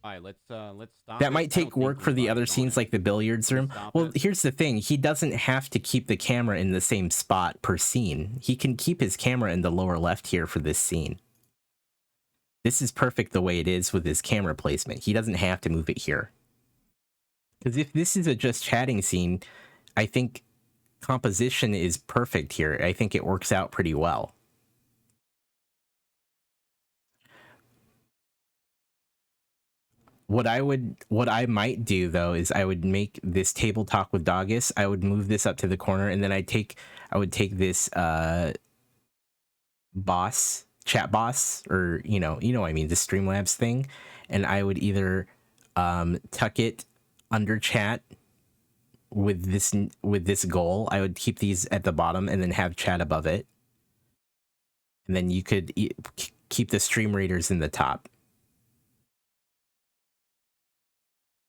B: All right, let's stop.
A: That might take work for the other scenes, like the billiards room. Well, here's the thing. He doesn't have to keep the camera in the same spot per scene. He can keep his camera in the lower left here for this scene. This is perfect the way it is with his camera placement. He doesn't have to move it here. Because if this is a just chatting scene, I think composition is perfect here. I think it works out pretty well. What I might do, though, is I would make this table talk with Doggus. I would move this up to the corner, and then I would take this chat boss, or you know what I mean, the Streamlabs thing, and I would either tuck it under chat with this goal. I would keep these at the bottom and then have chat above it, and then you could keep the stream readers in the top.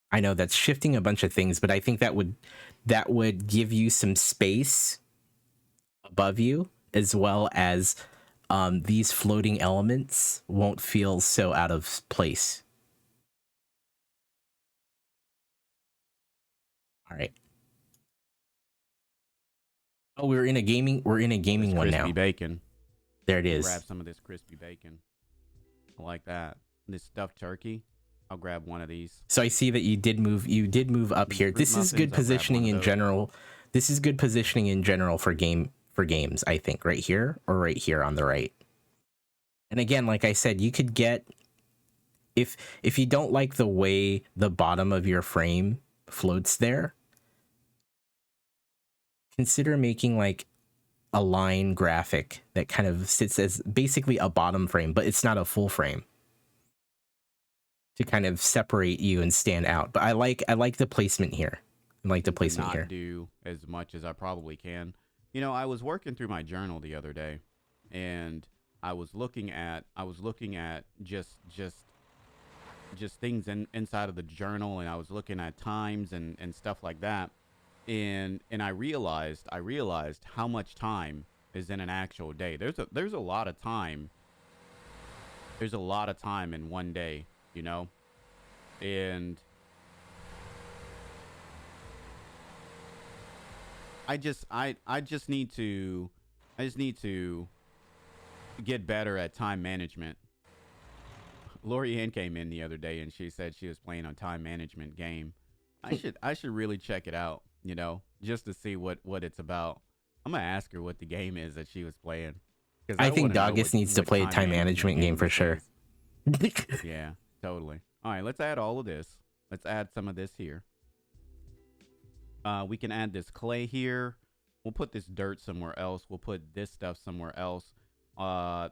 A: I know that's shifting a bunch of things, but I think that would give you some space above you, as well as these floating elements won't feel so out of place. All right. Oh, we're in a gaming one now.
B: Crispy bacon.
A: There it is.
B: Grab some of this crispy bacon. I like that. This stuffed turkey. I'll grab one of these.
A: So I see that you did move up here. This is good positioning in general. This is good positioning in general for games, I think, right here or right here on the right. And again, like I said, you could get, if you don't like the way the bottom of your frame floats there, consider making like a line graphic that kind of sits as basically a bottom frame, but it's not a full frame, to kind of separate you and stand out. But I like the placement here. I like the placement here.
B: Do as much as I probably can. You know, I was working through my journal the other day, and I was looking at just things inside of the journal, and I was looking at times and stuff like that, and I realized how much time is in an actual day. There's a lot of time. There's a lot of time in one day, you know, and I just need to get better at time management. Lorianne came in the other day and she said she was playing a time management game. I should really check it out, you know, just to see what it's about. I'm gonna ask her what the game is that she was playing.
A: I think Doggus needs to play a time management game for sure.
B: Yeah, totally. All right, let's add all of this. Let's add some of this here. We can add this clay here. We'll put this dirt somewhere else. We'll put this stuff somewhere else.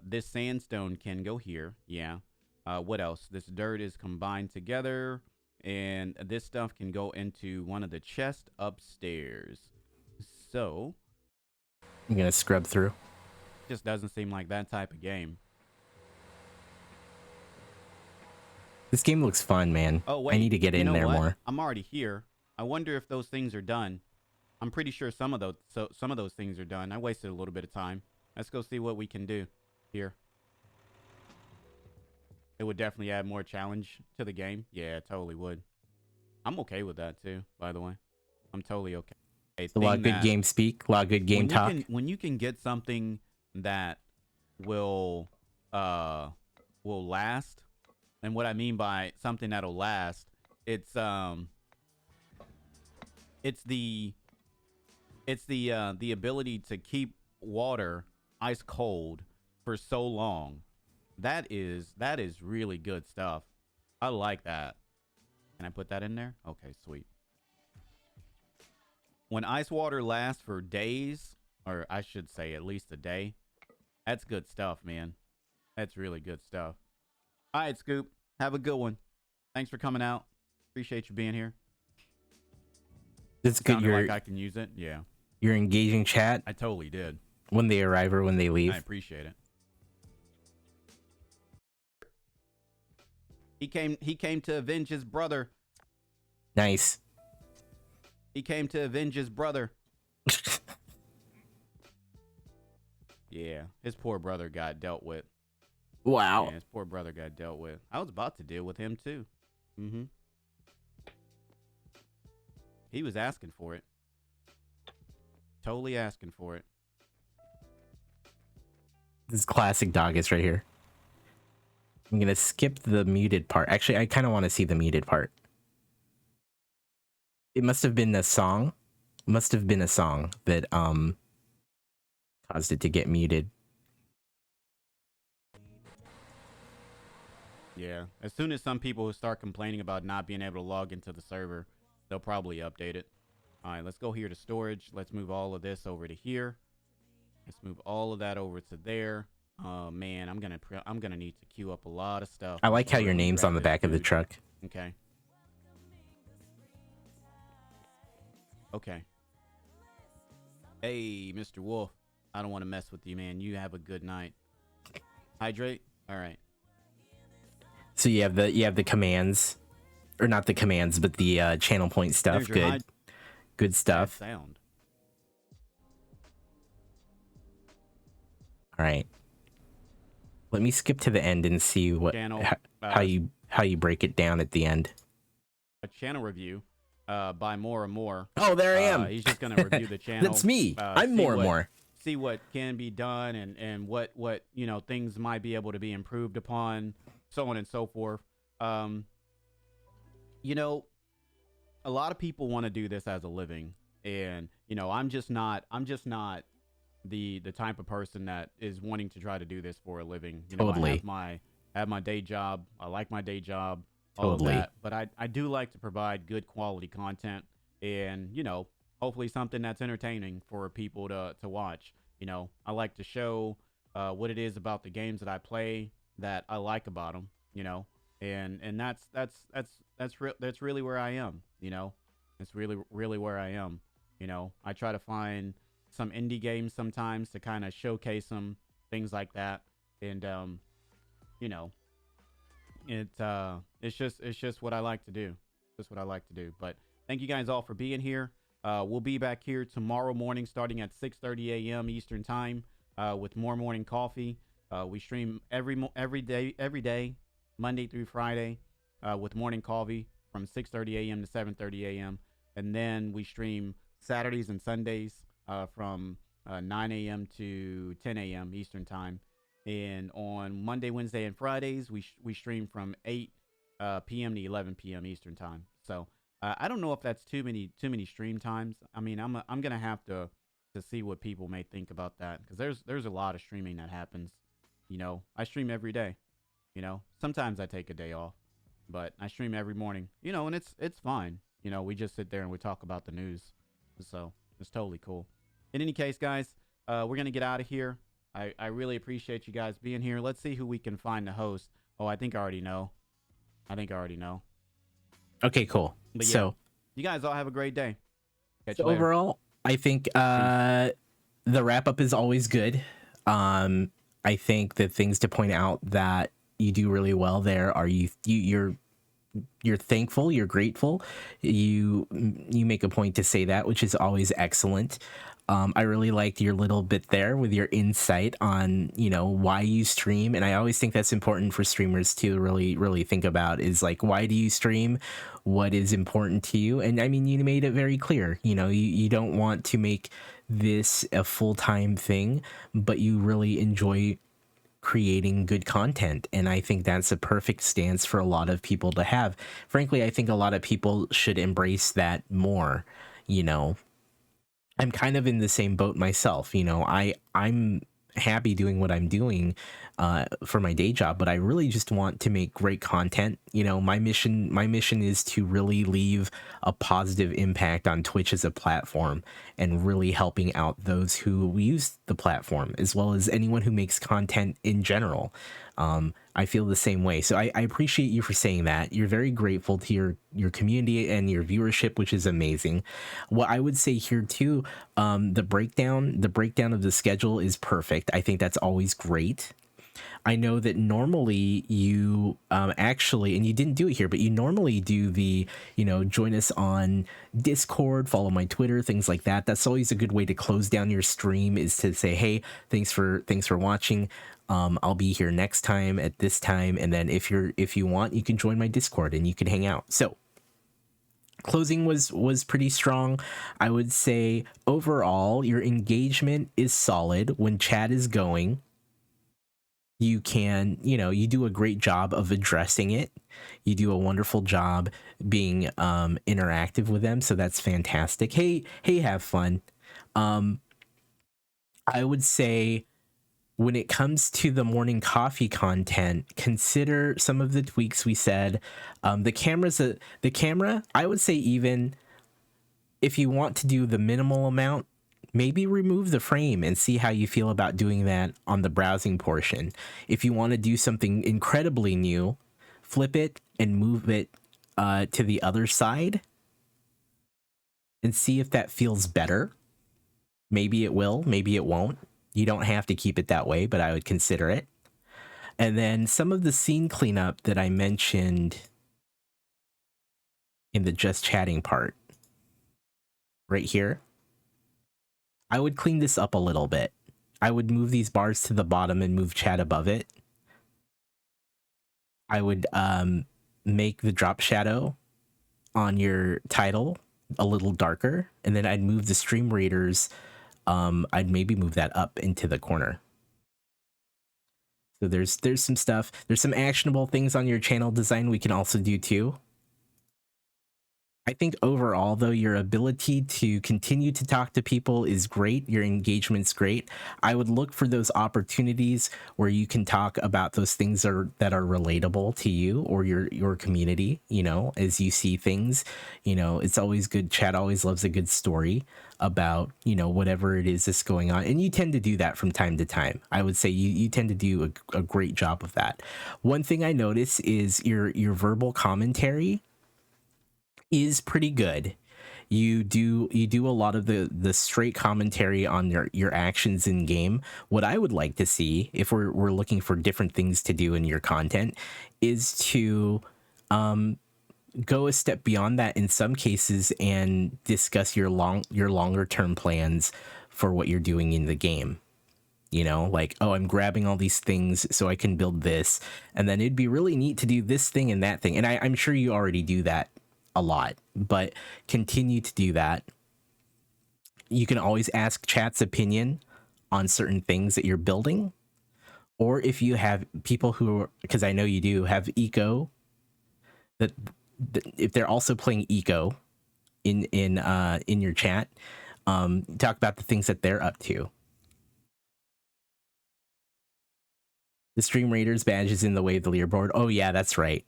B: This sandstone can go here. Yeah. What else? This dirt is combined together, and this stuff can go into one of the chests upstairs. So,
A: I'm gonna scrub through.
B: just doesn't seem like that type of game.
A: This game looks fun, man.
B: Oh wait,
A: I need to get in there more.
B: I'm already here. I wonder if those things are done. I'm pretty sure some of those things are done. I wasted a little bit of time. Let's go see what we can do here. It would definitely add more challenge to the game. Yeah, it totally would. I'm okay with that too, by the way. I'm totally okay.
A: A lot of good game speak, a lot of good game talk.
B: When you can get something that will last, and what I mean by something that'll last, it's the ability to keep water ice cold for so long. That is really good stuff. I like that. Can I put that in there? Okay, sweet. When ice water lasts for days, or I should say at least a day, that's good stuff, man. That's really good stuff. All right, Scoop. Have a good one. Thanks for coming out. Appreciate you being here.
A: It's good.
B: Like I can use it. Yeah.
A: You're engaging chat.
B: I totally did.
A: When they arrive or when they leave.
B: I appreciate it. He came to avenge his brother.
A: Nice.
B: He came to avenge his brother. Yeah, his poor brother got dealt with.
A: Wow.
B: Yeah, his poor brother got dealt with. I was about to deal with him too. Mm-hmm. He was asking for it. Totally asking for it.
A: This is classic Doggus right here. I'm gonna skip the muted part. Actually, I kind of want to see the muted part. It must have been a song. Must have been a song that caused it to get muted.
B: Yeah. As soon as some people start complaining about not being able to log into the server, they'll probably update it. All right, let's go here to storage. Let's move all of this over to here. Let's move all of that over to there. Oh man, I'm gonna need to queue up a lot of stuff.
A: I like how your name's on the back of the truck.
B: Okay. Okay. Hey, Mr. Wolf. I don't want to mess with you, man. You have a good night. Hydrate. All right.
A: So you have the commands, or not the commands, but the channel point stuff. Good stuff.
B: Sound.
A: All right. Let me skip to the end and see what
B: Channel,
A: how you break it down at the end.
B: A channel review by More and More.
A: Oh, there I am.
B: He's just gonna review the channel.
A: That's me. I'm More and More.
B: See what can be done and what you know things might be able to be improved upon, so on and so forth. You know, a lot of people want to do this as a living, and you know, I'm just not the type of person that is wanting to try to do this for a living. You know,
A: Totally.
B: I have my day job. I like my day job.
A: Totally.
B: All of that, but I do like to provide good quality content, and you know, hopefully something that's entertaining for people to watch. You know, I like to show what it is about the games that I play that I like about them. You know, and that's really where I am. You know, it's really where I am. You know, I try to find some indie games sometimes to kind of showcase them, things like that. and you know, it's just what I like to do. Just what I like to do. But thank you guys all for being here. We'll be back here tomorrow morning, starting at 6:30 a.m. Eastern time, with more morning coffee. We stream every day, Monday through Friday, with morning coffee from 6:30 a.m. to 7:30 a.m. And then we stream Saturdays and Sundays from 9 a.m. to 10 a.m. Eastern time. And on Monday, Wednesday, and Fridays, we stream from 8 p.m. to 11 p.m. Eastern time. So I don't know if that's too many stream times. I mean, I'm gonna have to see what people may think about that, because there's a lot of streaming that happens. You know, I stream every day. You know, sometimes I take a day off, but I stream every morning. You know, and it's fine. You know, we just sit there and we talk about the news, so it's totally cool. In any case, guys, we're gonna get out of here. I really appreciate you guys being here. Let's see who we can find to host. Oh, I think I already know.
A: Okay, cool.
B: But yeah,
A: So
B: you guys all have a great day. Catch
A: So
B: you later.
A: overall, I think the wrap up is always good. I think the things to point out that you do really well there are you're thankful, you're grateful. You make a point to say that, which is always excellent. I really liked your little bit there with your insight on, you know, why you stream. And I always think that's important for streamers to really think about, is like, why do you stream? What is important to you? And I mean, you made it very clear, you know, you don't want to make this a full-time thing, but you really enjoy creating good content. And I think that's a perfect stance for a lot of people to have. Frankly, I think a lot of people should embrace that more. You know, I'm kind of in the same boat myself. You know, I'm happy doing what I'm doing for my day job, but I really just want to make great content. You know, my mission is to really leave a positive impact on Twitch as a platform, and really helping out those who use the platform, as well as anyone who makes content in general. I feel the same way. So I appreciate you for saying that. You're very grateful to your community and your viewership, which is amazing. What I would say here too, the breakdown of the schedule is perfect. I think that's always great. I know that normally you actually, and you didn't do it here, but you normally do the, you know, join us on Discord, follow my Twitter, things like that. That's always a good way to close down your stream, is to say, hey, thanks for watching. I'll be here next time at this time. And then if you want, you can join my Discord and you can hang out. So closing was pretty strong. I would say overall, your engagement is solid when chat is going. You can, you know, you do a great job of addressing it. You do a wonderful job being interactive with them. So that's fantastic. Hey, have fun. I would say when it comes to the morning coffee content, consider some of the tweaks we said. The camera, I would say, even if you want to do the minimal amount, maybe remove the frame and see how you feel about doing that on the browsing portion. If you want to do something incredibly new, flip it and move it to the other side and see if that feels better. Maybe it will, maybe it won't. You don't have to keep it that way, but I would consider it. And then some of the scene cleanup that I mentioned in the just chatting part right here, I would clean this up a little bit. I would move these bars to the bottom and move chat above it. I would make the drop shadow on your title a little darker, and then I'd move the stream readers. I'd maybe move that up into the corner. So there's some stuff. There's some actionable things on your channel design we can also do too. I think overall, though, your ability to continue to talk to people is great. Your engagement's great. I would look for those opportunities where you can talk about those things that are relatable to you or your community, you know, as you see things. You know, it's always good. Chat always loves a good story about, you know, whatever it is that's going on. And you tend to do that from time to time. I would say you tend to do a great job of that. One thing I notice is your verbal commentary is pretty good. you do a lot of the straight commentary on your actions in game. What I would like to see, if we're looking for different things to do in your content, is to go a step beyond that in some cases and discuss your longer term plans for what you're doing in the game. You know, like, oh, I'm grabbing all these things so I can build this, and then it'd be really neat to do this thing and that thing. And I'm sure you already do that a lot, but continue to do that. You can always ask chat's opinion on certain things that you're building, or if you have people who are, because I know you do have eco, that if they're also playing eco in your chat, talk about the things that they're up to. The Stream Raiders badge is in the way of the leaderboard. Oh yeah, that's right.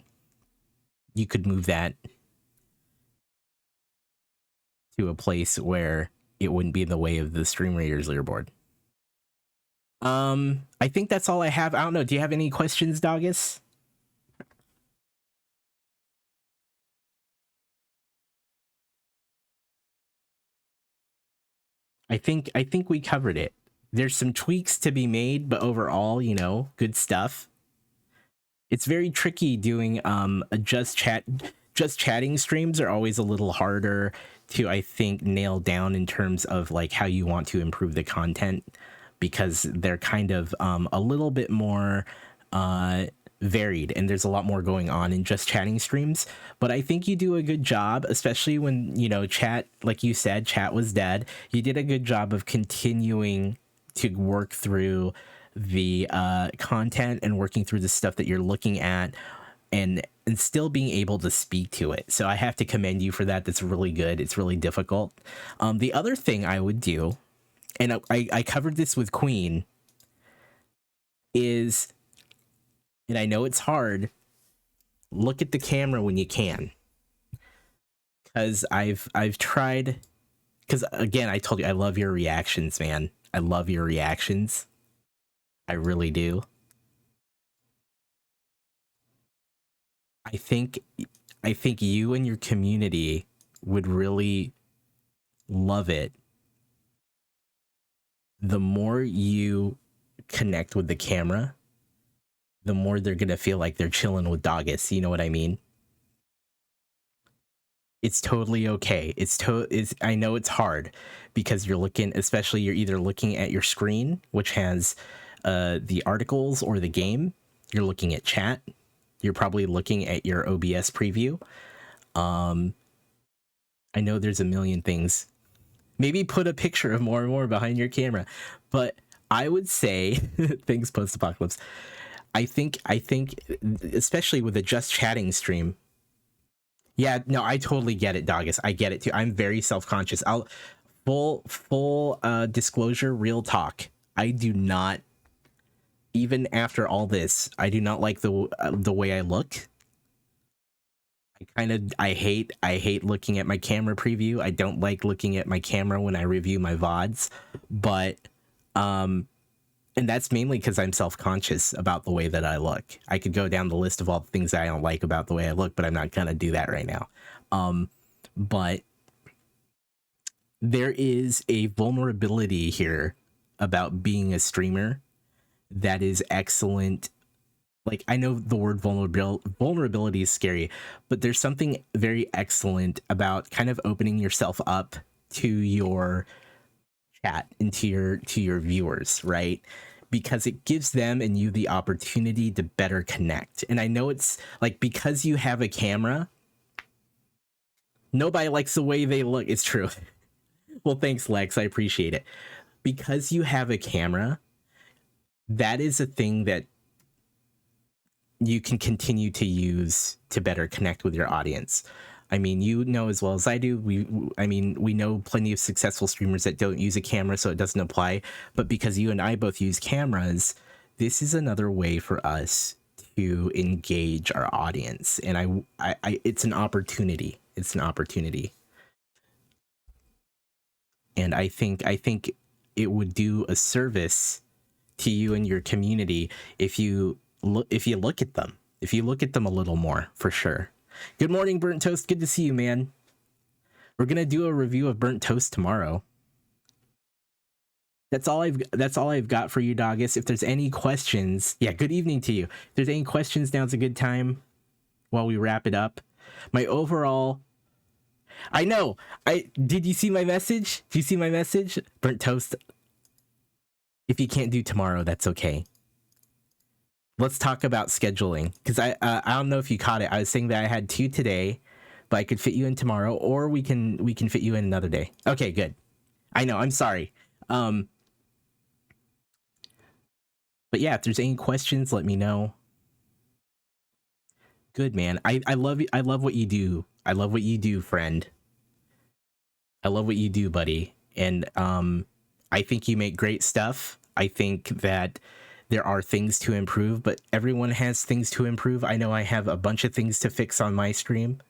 A: You could move that to a place where it wouldn't be in the way of the Stream Raiders leaderboard. I think that's all I have. I don't know. Do you have any questions, Doggus? I think we covered it. There's some tweaks to be made, but overall, you know, good stuff. It's very tricky doing just chatting streams are always a little harder to, I think, nail down in terms of like how you want to improve the content, because they're kind of a little bit more varied, and there's a lot more going on in just chatting streams. But I think you do a good job, especially when, you know, chat, like you said, chat was dead. You did a good job of continuing to work through the content and working through the stuff that you're looking at, and still being able to speak to it. So I have to commend you for that. That's really good. It's really difficult. The other thing I would do, and I covered this with Queen, is, and I know it's hard, look at the camera when you can. Because I've tried, because again, I told you, I love your reactions, man. I love your reactions. I really do. I think you and your community would really love it the more you connect with the camera, the more they're gonna feel like they're chilling with Doggus. You know what I mean? It's totally okay. I know it's hard because you're looking, especially you're either looking at your screen, which has the articles or the game. You're looking at chat. You're probably looking at your OBS preview. I know there's a million things. Maybe put a picture of more and more behind your camera. But I would say, things post-apocalypse, I think, especially with a just chatting stream. Yeah, no, I totally get it, Doggus. I get it too. I'm very self-conscious. I'll full disclosure, real talk. I do not, even after all this, I do not like the way I look. I hate looking at my camera preview. I don't like looking at my camera when I review my VODs, but and that's mainly because I'm self-conscious about the way that I look. I could go down the list of all the things that I don't like about the way I look, but I'm not gonna do that right now. But there is a vulnerability here about being a streamer that is excellent. Like, I know the word vulnerability is scary, but there's something very excellent about kind of opening yourself up to your chat and to your viewers, right? Because it gives them and you the opportunity to better connect. And I know it's like, because you have a camera, nobody likes the way they look. It's true. Well, thanks, Lex. I appreciate it. Because you have a camera, that is a thing that you can continue to use to better connect with your audience. I mean, you know as well as I do, we know plenty of successful streamers that don't use a camera, so it doesn't apply. But because you and I both use cameras, this is another way for us to engage our audience. And I it's an opportunity. It's an opportunity. And I think it would do a service to you and your community if you look at them. If you look at them a little more, for sure. Good morning, Burnt Toast. Good to see you, man. We're gonna do a review of Burnt Toast tomorrow. That's all I've got for you, Doggus. If there's any questions, yeah, good evening to you. If there's any questions, now's a good time while we wrap it up. My overall, I know. Did you see my message? Did you see my message? Burnt Toast. If you can't do tomorrow, that's okay. Let's talk about scheduling, because I don't know if you caught it. I was saying that I had 2 today, but I could fit you in tomorrow, or we can fit you in another day. Okay, good. I know. I'm sorry. But yeah, if there's any questions, let me know. Good, man. I love you. I love what you do. I love what you do, friend. I love what you do, buddy. And I think you make great stuff. I think that there are things to improve, but everyone has things to improve. I know I have a bunch of things to fix on my stream.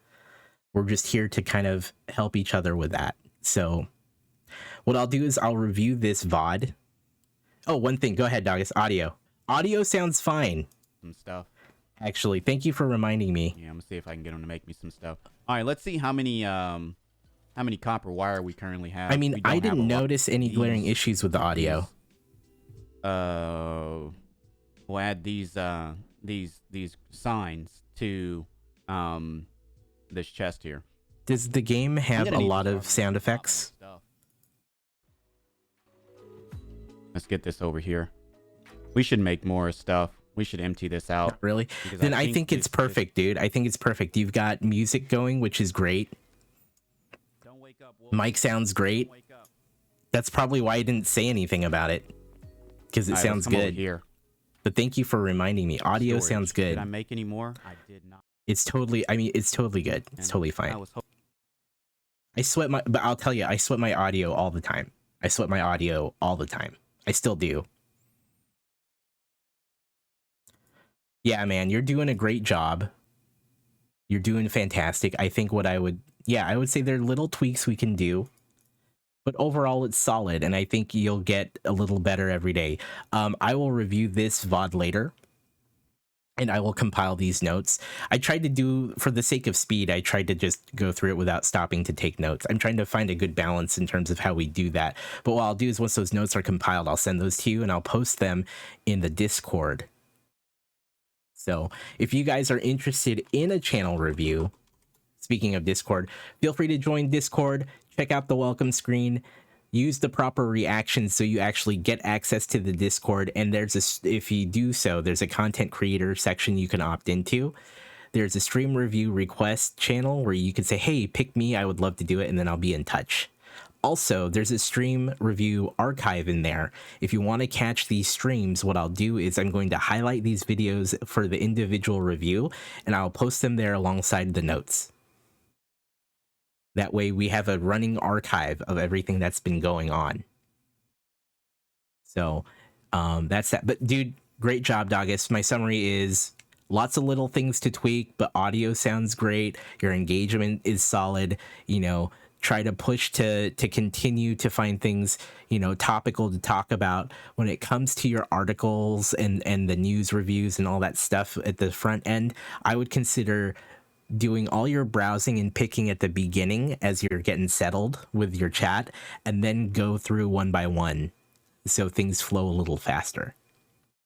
A: We're just here to kind of help each other with that. So what I'll do is I'll review this VOD. Oh, one thing. Go ahead, Doggus. Audio sounds fine.
B: Some stuff.
A: Actually, thank you for reminding me.
B: Yeah, I'm gonna see if I can get him to make me some stuff. All right, let's see how many copper wire we currently have.
A: I mean, I didn't notice any glaring issues with the audio.
B: We'll add these signs to this chest here.
A: Does the game have a lot of sound effects?
B: Let's get this over here. We should make more stuff. We should empty this out.
A: Really? Then I think it's perfect, dude. I think it's perfect. You've got music going, which is great.
B: Don't wake up, Wolf.
A: Mic sounds great. That's probably why I didn't say anything about it, because it sounds good.
B: Here.
A: But thank you for reminding me. Audio sounds good.
B: Did I make any more? I did not.
A: It's totally. I mean, it's totally good. It's totally fine. I sweat my. But I'll tell you, I sweat my audio all the time. I sweat my audio all the time. I still do. Yeah, man, you're doing a great job. You're doing fantastic. I think I would say there are little tweaks we can do, but overall it's solid, and I think you'll get a little better every day. I will review this VOD later, and I will compile these notes. I tried to do, for the sake of speed, I tried to just go through it without stopping to take notes. I'm trying to find a good balance in terms of how we do that. But what I'll do is once those notes are compiled, I'll send those to you, and I'll post them in the Discord. So if you guys are interested in a channel review, speaking of Discord, feel free to join Discord, check out the welcome screen, use the proper reactions so you actually get access to the Discord. And if you do so, there's a content creator section you can opt into. There's a stream review request channel where you can say, hey, pick me, I would love to do it, and then I'll be in touch. Also, there's a stream review archive in there. If you want to catch these streams, what I'll do is I'm going to highlight these videos for the individual review, and I'll post them there alongside the notes. That way we have a running archive of everything that's been going on. So that's that. But dude, great job, Doggus. My summary is lots of little things to tweak, but audio sounds great. Your engagement is solid. You know, try to push to continue to find things, you know, topical to talk about. When it comes to your articles and the news reviews and all that stuff at the front end, I would consider doing all your browsing and picking at the beginning as you're getting settled with your chat, and then go through one by one so things flow a little faster.